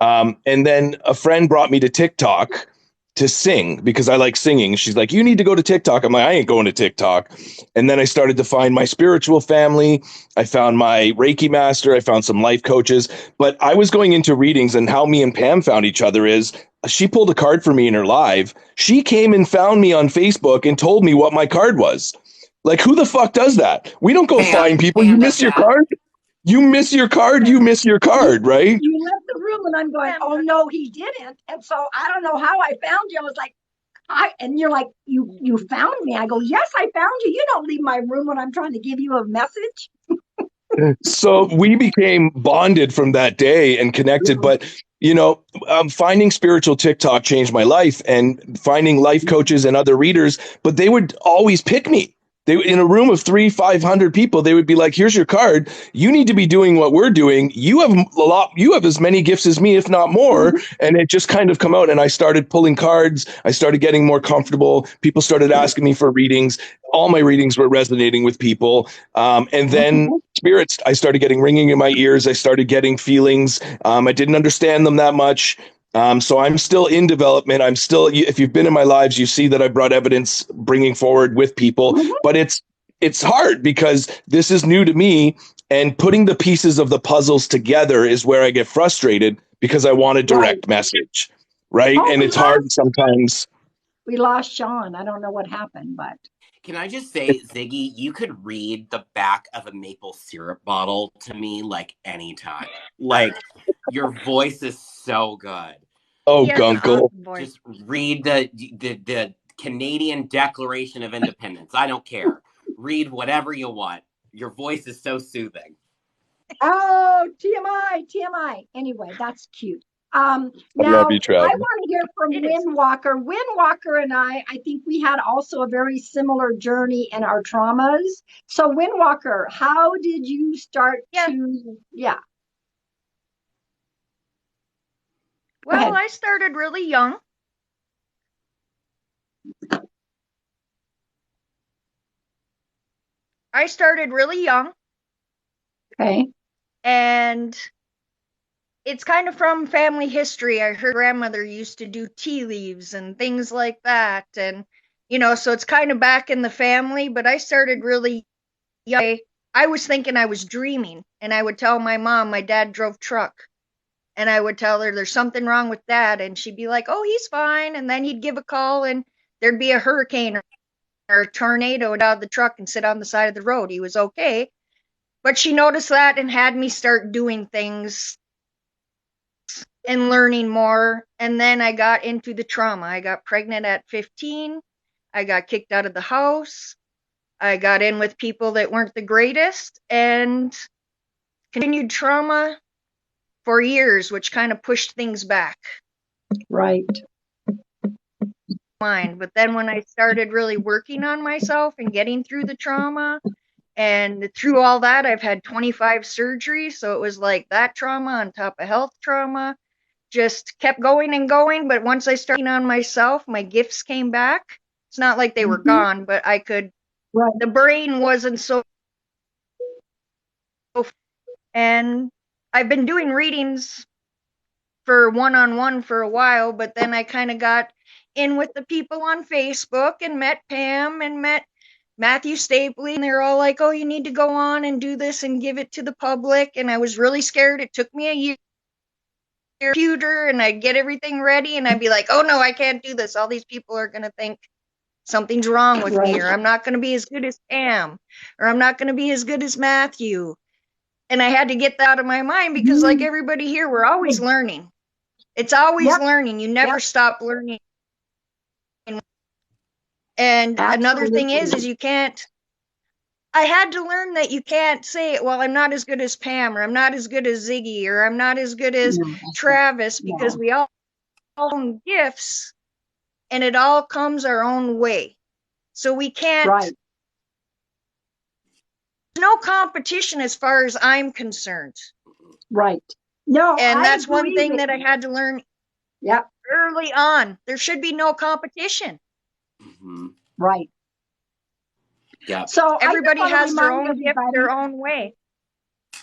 B: And then a friend brought me to TikTok to sing because I like singing. She's like, you need to go to TikTok. I'm like, I ain't going to TikTok. And then I started to find my spiritual family. I found my Reiki master. I found some life coaches. But I was going into readings, and how me and Pam found each other is she pulled a card for me in her live. She came and found me on Facebook and told me what my card was. Like, who the fuck does that? We don't go find people. You miss your card? You miss your card, you miss your card, right?
E: You left the room, and I'm going, oh no, he didn't. And so I don't know how I found you. I was like, and you're like, you found me. I go, yes, I found you. You don't leave my room when I'm trying to give you a message.
B: So we became bonded from that day and connected. But, you know, finding spiritual TikTok changed my life, and finding life coaches and other readers, but they would always pick me. They, in a room of 300-500 people, they would be like, here's your card. You need to be doing what we're doing. You have a lot, you have as many gifts as me, if not more. And it just kind of come out. And I started pulling cards. I started getting more comfortable. People started asking me for readings. All my readings were resonating with people. And then spirits, I started getting ringing in my ears. I started getting feelings. I didn't understand them that much. So I'm still in development. I'm still, if you've been in my lives, you see that I brought evidence bringing forward with people, but it's hard because this is new to me, and putting the pieces of the puzzles together is where I get frustrated because I want a direct message, right? And it's hard sometimes.
E: We lost Sean. I don't know what happened, but.
C: Can I just say, Ziggy, you could read the back of a maple syrup bottle to me like anytime. Like, your voice is so good.
B: Oh, Gunkle.
C: Just read the Canadian Declaration of Independence. I don't care. Read whatever you want. Your voice is so soothing.
E: Oh, TMI. Anyway, that's cute. Now
B: love you,
E: I want to hear from Windwalker. Windwalker and I think we had also a very similar journey in our traumas. So Windwalker, how did you start to,
F: Well, I started really young.
E: Okay.
F: And it's kind of from family history. I heard grandmother used to do tea leaves and things like that. And, so it's kind of back in the family, but I started really young. I was thinking I was dreaming, and I would tell my mom my dad drove truck. And I would tell her there's something wrong with Dad, and she'd be like, "Oh, he's fine." And then he'd give a call, and there'd be a hurricane or a tornado out of the truck and sit on the side of the road. He was okay. But she noticed that and had me start doing things and learning more. And then I got into the trauma. I got pregnant at 15. I got kicked out of the house. I got in with people that weren't the greatest and continued trauma for years, which kind of pushed things back.
E: Right.
F: But then when I started really working on myself and getting through the trauma, and through all that, I've had 25 surgeries. So it was like that trauma on top of health trauma, just kept going and going. But once I started on myself, my gifts came back. It's not like they were gone, but I could, the brain wasn't so, and I've been doing readings for one-on-one for a while, but then I kind of got in with the people on Facebook and met Pam and met Matthew Stapley, and they're all like, "Oh, you need to go on and do this and give it to the public." And I was really scared. It took me a year computer, and I'd get everything ready, and I'd be like, "Oh no, I can't do this. All these people are going to think something's wrong with me, or I'm not going to be as good as Pam, or I'm not going to be as good as Matthew." And I had to get that out of my mind because like everybody here, we're always learning. It's always learning. You never stop learning. And another thing is you can't, I had to learn that you can't say, well, I'm not as good as Pam, or I'm not as good as Ziggy, or I'm not as good as Travis, because we all have own gifts and it all comes our own way. So we can't, there's no competition as far as I'm concerned.
E: Right. No,
F: and that's one thing that I had to learn early on. There should be no competition.
E: Right.
C: Yeah.
E: So
F: everybody has their own gift, their own way.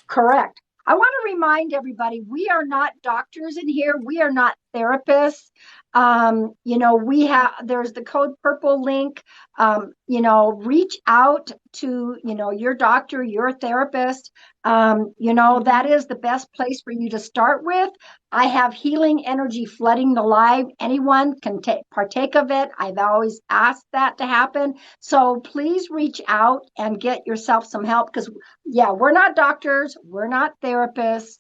E: Correct. I want to remind everybody, we are not doctors in here. We are not therapists. There's the Code Purple link. Reach out to, your doctor, your therapist. That is the best place for you to start with. I have healing energy flooding the live. Anyone can partake of it. I've always asked that to happen. So please reach out and get yourself some help because, we're not doctors. We're not therapists.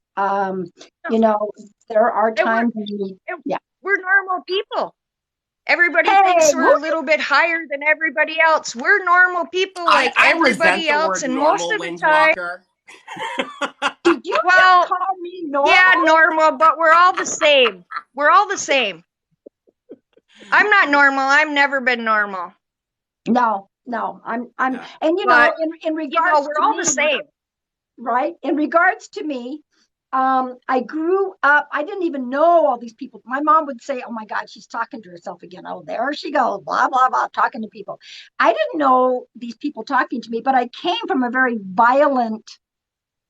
E: There are times
F: we're normal people. Everybody thinks we're a little bit higher than everybody else. We're normal people like everybody else, and most of the time.
E: Did you call me normal?
F: Yeah, normal, but we're all the same. We're all the same. I'm not normal. I've never been normal.
E: No, I'm, and in regards,
F: we're all the same,
E: right? In regards to me, I grew up, I didn't even know all these people. My mom would say, "Oh my God, she's talking to herself again. Oh, there she goes, blah, blah, blah, talking to people." I didn't know these people talking to me, but I came from a very violent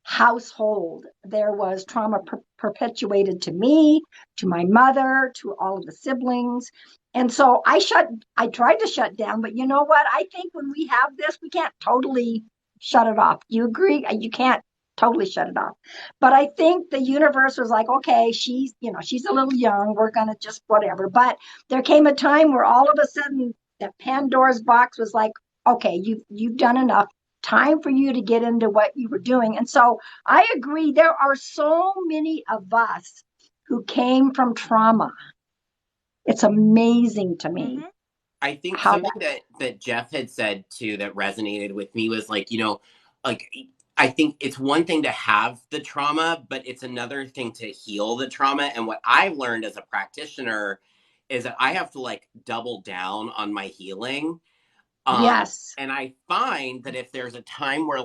E: household. There was trauma perpetuated to me, to my mother, to all of the siblings. And so I tried to shut down, but you know what? I think when we have this, we can't totally shut it off. You agree? You can't totally shut it off. But I think the universe was like, okay, she's a little young. We're going to just whatever. But there came a time where all of a sudden that Pandora's box was like, okay, you've done enough. Time for you to get into what you were doing. And so I agree. There are so many of us who came from trauma. It's amazing to me.
C: I think something that Jeff had said too that resonated with me was like, I think it's one thing to have the trauma, but it's another thing to heal the trauma. And what I've learned as a practitioner is that I have to double down on my healing.
E: Yes.
C: And I find that if there's a time where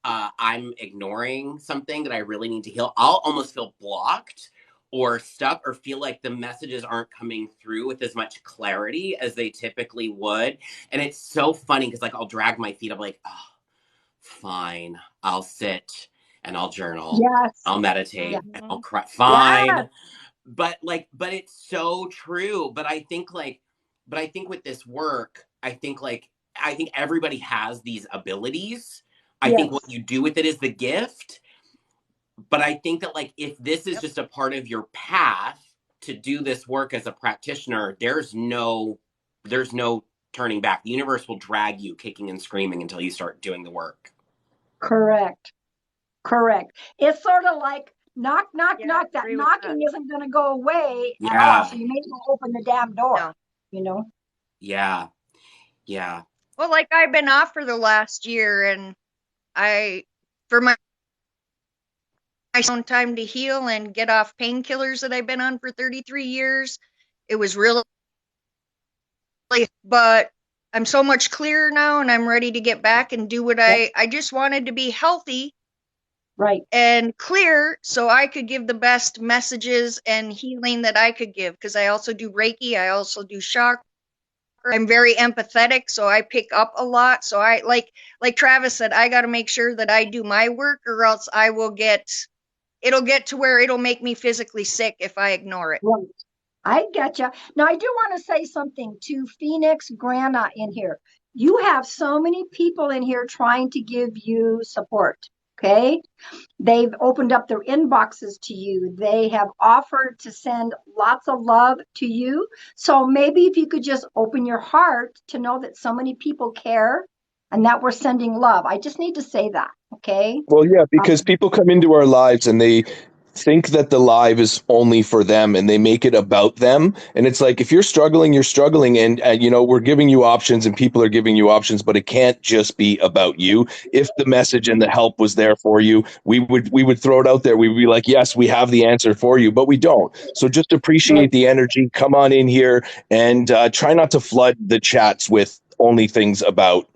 C: I'm ignoring something that I really need to heal, I'll almost feel blocked or stuck or feel like the messages aren't coming through with as much clarity as they typically would. And it's so funny because I'll drag my feet. I'm like, oh, fine, I'll sit. and I'll journal.
E: Yes.
C: I'll meditate.
E: Yeah.
C: And I'll cry. Fine.
E: Yes.
C: But it's so true. But I think with this work, I think everybody has these abilities. I think what you do with it is the gift. But I think that if this is just a part of your path to do this work as a practitioner, there's no turning back. The universe will drag you kicking and screaming until you start doing the work.
E: Correct. It's sort of like knock, knock, knock. That knocking isn't going to go away at all. So you may as well open the damn door, you know?
C: Yeah.
F: Well, I've been off for the last year, and for my own time to heal and get off painkillers that I've been on for 33 years. It was really, but I'm so much clearer now, and I'm ready to get back and do what I just wanted to be healthy.
E: Right.
F: And clear, so I could give the best messages and healing that I could give, because I also do Reiki, I also do chakra. I'm very empathetic, so I pick up a lot. So I like Travis said, I got to make sure that I do my work, or else it'll get to where it'll make me physically sick if I ignore it.
E: Right. I get you. Now, I do want to say something to Phoenix Grana in here. You have so many people in here trying to give you support. Okay. They've opened up their inboxes to you. They have offered to send lots of love to you. So maybe if you could just open your heart to know that so many people care and that we're sending love. I just need to say that. Okay.
B: Well, yeah, because people come into our lives and they think that the live is only for them, and they make it about them. And it's like, if you're struggling, you're struggling, and we're giving you options and people are giving you options, but it can't just be about you. If the message and the help was there for you, we would throw it out there. We'd be like, yes, we have the answer for you, but we don't. So just appreciate the energy, come on in here, and try not to flood the chats with only things about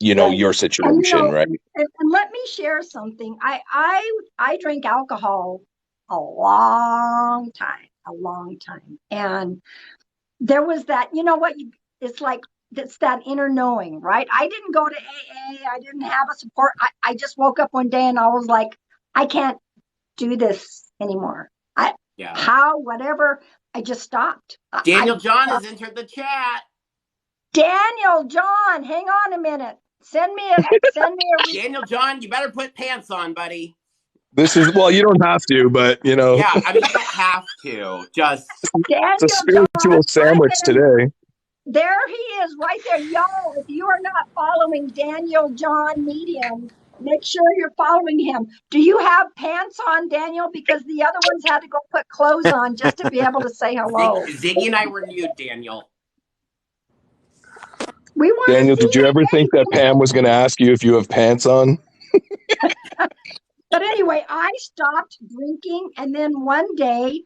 B: your situation, right?
E: And let me share something. I drank alcohol a long time. And there was that, it's like, it's that inner knowing, right? I didn't go to AA. I didn't have a support. I just woke up one day and I was like, I can't do this anymore. Whatever. I just stopped.
C: Daniel John has entered the chat.
E: Daniel John, hang on a minute. Send me a
C: Daniel John, you better put pants on, buddy.
B: This is, well, you don't have to, but
C: Yeah, I mean, you don't have to. Just
B: it's a spiritual sandwich today.
E: There he is, right there. Yo, if you are not following Daniel John Medium, make sure you're following him. Do you have pants on, Daniel? Because the other ones had to go put clothes on just to be able to say hello.
C: Ziggy and I were nude, Daniel.
B: Daniel, did you ever think that Pam was going to ask you if you have pants on?
E: But anyway, I stopped drinking, and then one day,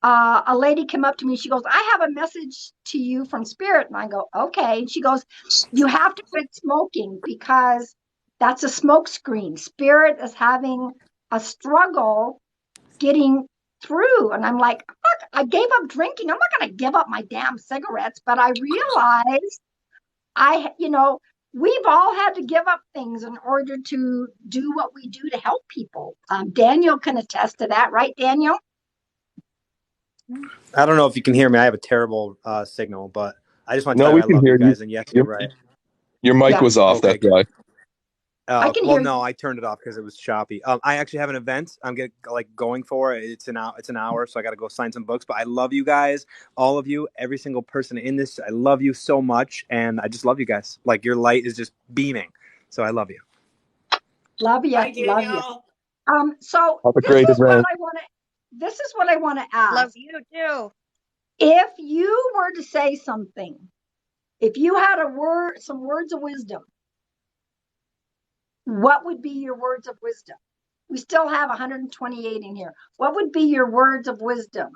E: a lady came up to me. She goes, I have a message to you from Spirit. And I go, okay. And she goes, you have to quit smoking because that's a smoke screen. Spirit is having a struggle getting through. And I'm like, look, I gave up drinking. I'm not going to give up my damn cigarettes. But I realized we've all had to give up things in order to do what we do to help people. Daniel can attest to that, right, Daniel?
G: I don't know if you can hear me. I have a terrible signal, but I just want to tell
B: you
G: I love you guys.
B: You.
G: And yes, you're right.
B: Your mic was off.
G: Okay,
B: that's why.
G: I turned it off because it was choppy. I actually have an event I'm going for. It's an hour, so I got to go sign some books. But I love you guys, all of you, every single person in this. I love you so much, and I just love you guys. Like, your light is just beaming, so I love you.
E: Love you.
C: Bye, Daniel.
E: Love you. So
B: have a great event.
E: This is what I want to ask.
F: Love you too.
E: If you were to say something, if you had some words of wisdom, what would be your words of wisdom? We still have 128 in here. What would be your words of wisdom?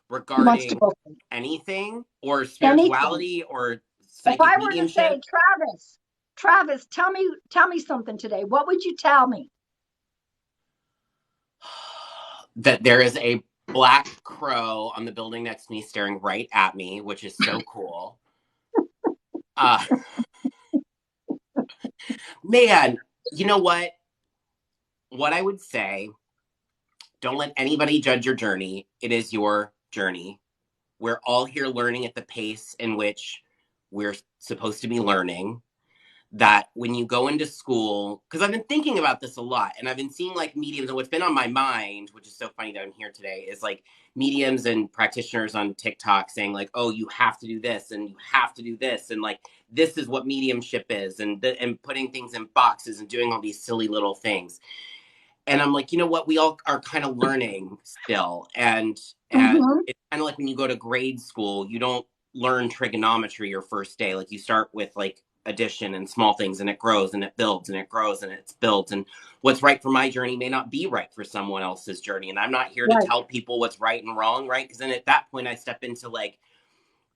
C: Regarding anything or spirituality or psychic mediumship? If I were to say,
E: Travis, tell me something today, what would you tell me?
C: That there is a black crow on the building next to me staring right at me, which is so cool. Man, You know what? What I would say, don't let anybody judge your journey. It is your journey. We're all here learning at the pace in which we're supposed to be learning. That when you go into school, because I've been thinking about this a lot, and I've been seeing like mediums, and what's been on my mind, which is so funny that I'm here today, is like mediums and practitioners on TikTok saying like, oh, you have to do this and you have to do this, and like this is what mediumship is, and putting things in boxes and doing all these silly little things. And I'm like, you know what? We all are kind of learning still, and it's kind of like when you go to grade school, you don't learn trigonometry your first day. Like you start with like addition and small things, and it grows and it builds and it grows and it's built. And what's right for my journey may not be right for someone else's journey. And I'm not here to tell people what's right and wrong, right? Because then at that point, I step into like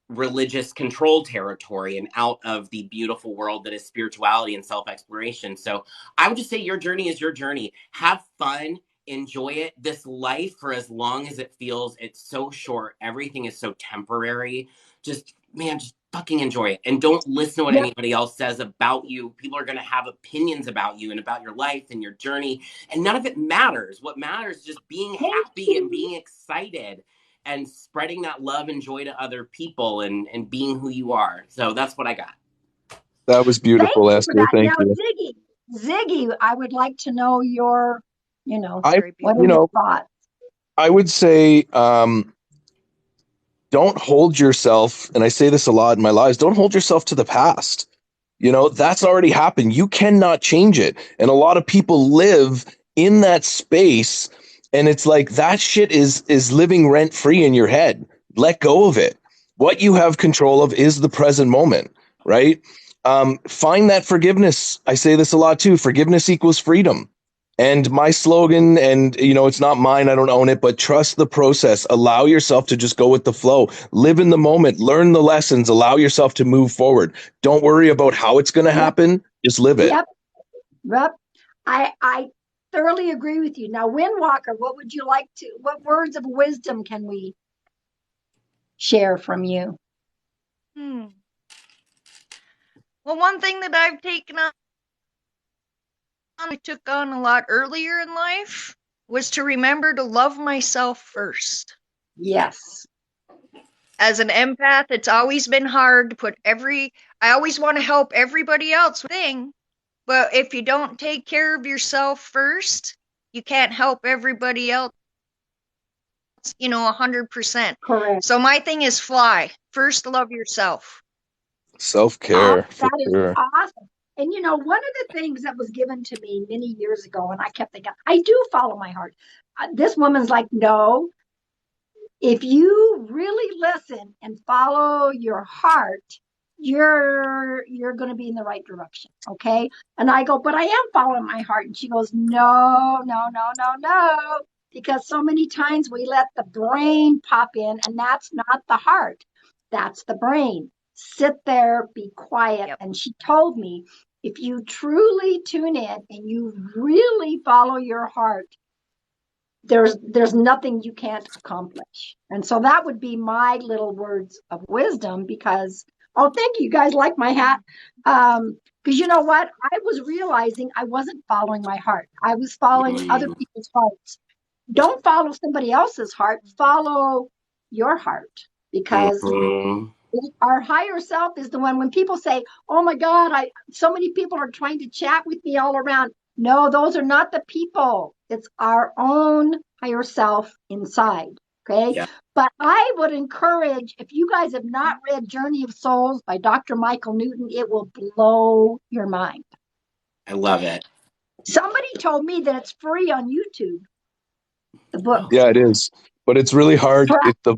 C: religious control territory and out of the beautiful world that is spirituality and self-exploration. So I would just say your journey is your journey. Have fun, enjoy it. This life, for as long as it feels, it's so short. Everything is so temporary. Just fucking enjoy it. And don't listen to what anybody else says about you. People are going to have opinions about you and about your life and your journey. And none of it matters. What matters is just being happy and being excited and spreading that love and joy to other people and being who you are. So that's what I got.
B: That was beautiful, Esther. Thank you.
E: Ziggy, I would like to know your, what are
B: your
E: thoughts?
B: I would say, don't hold yourself, and I say this a lot in my lives, don't hold yourself to the past. That's already happened. You cannot change it. And a lot of people live in that space, and it's like that shit is living rent free in your head. Let go of it. What you have control of is the present moment, right? Find that forgiveness. I say this a lot too. Forgiveness equals freedom. And my slogan, and it's not mine, I don't own it, but trust the process. Allow yourself to just go with the flow. Live in the moment. Learn the lessons. Allow yourself to move forward. Don't worry about how it's going to happen. Just live it.
E: Yep. I thoroughly agree with you. Now, Windwalker, what words of wisdom can we share from you?
F: Well, one thing that I've taken on, I took on a lot earlier in life, was to remember to love myself first.
E: Yes.
F: As an empath, it's always been hard to put I always want to help everybody else thing, but if you don't take care of yourself first, you can't help everybody else, 100%.
E: Correct.
F: So my thing is fly. First, love yourself.
B: Self-care.
E: That is awesome. And one of the things that was given to me many years ago, and I kept thinking, I do follow my heart. This woman's like, no, if you really listen and follow your heart, you're going to be in the right direction. Okay. And I go, but I am following my heart. And she goes, no. Because so many times we let the brain pop in, and that's not the heart. That's the brain. Sit there, be quiet. Yep. And she told me, if you truly tune in and you really follow your heart, there's nothing you can't accomplish. And so that would be my little words of wisdom, because, thank you. You guys like my hat. Because you know what? I was realizing I wasn't following my heart. I was following other people's hearts. Don't follow somebody else's heart. Follow your heart, because our higher self is the one. When people say, oh my God, so many people are trying to chat with me all around. No, those are not the people. It's our own higher self inside. Okay. Yeah. But I would encourage, if you guys have not read Journey of Souls by Dr. Michael Newton, it will blow your mind.
C: I love it.
E: Somebody told me that it's free on YouTube. The book.
B: Yeah, it is. But it's really hard. The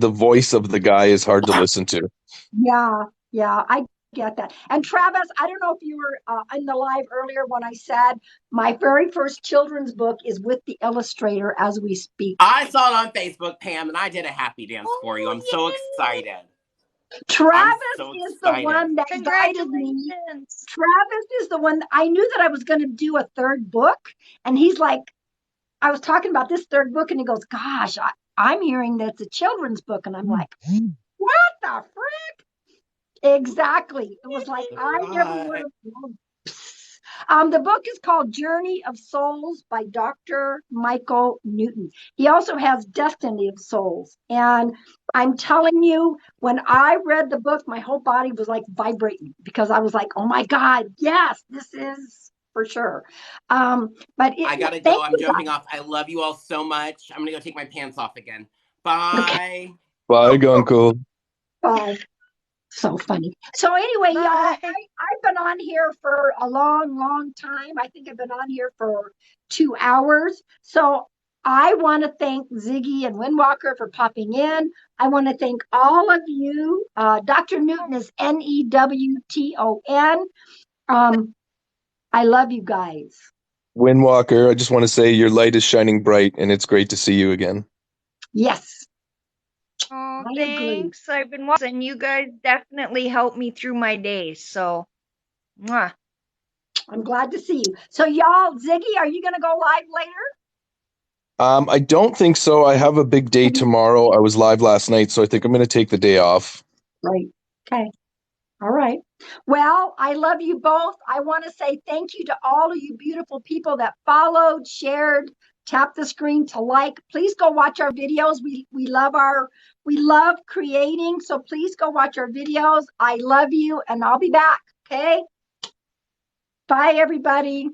B: voice of the guy is hard to listen to.
E: Yeah, I get that. And Travis, I don't know if you were in the live earlier when I said my very first children's book is with the illustrator as we speak.
C: I saw it on Facebook, Pam, and I did a happy dance for you. I'm so excited.
E: Travis is the one that guided me. Travis is the one I knew that I was going to do a third book. And he's like, I was talking about this third book, and he goes, gosh, I'm hearing that it's a children's book. And I'm like, what the frick? Exactly. It was like, I never would have known. The book is called Journey of Souls by Dr. Michael Newton. He also has Destiny of Souls. And I'm telling you, when I read the book, my whole body was like vibrating because I was like, oh my God, yes, this is for sure.
C: I gotta go. I'm jumping off. I love you all so much. I'm gonna go take my pants off again. Bye.
B: Okay. Bye, Gunkel.
E: Bye. So funny. So anyway, y'all, I've been on here for a long time. I think I've been on here for 2 hours. So I want to thank Ziggy and Windwalker for popping in. I want to thank all of you. Dr. Newton is Newton. I love you guys.
B: Windwalker, I just want to say your light is shining bright, and it's great to see you again.
E: Yes.
F: Oh, thanks. I've been watching. You guys definitely helped me through my days. So, mwah.
E: I'm glad to see you. So, y'all, Ziggy, are you going to go live later?
B: I don't think so. I have a big day tomorrow. I was live last night, so I think I'm going to take the day off.
E: Right. Okay. All right. Well, I love you both. I want to say thank you to all of you beautiful people that followed, shared, tap the screen to like. Please go watch our videos. We love creating. So please go watch our videos. I love you, and I'll be back. Okay. Bye, everybody.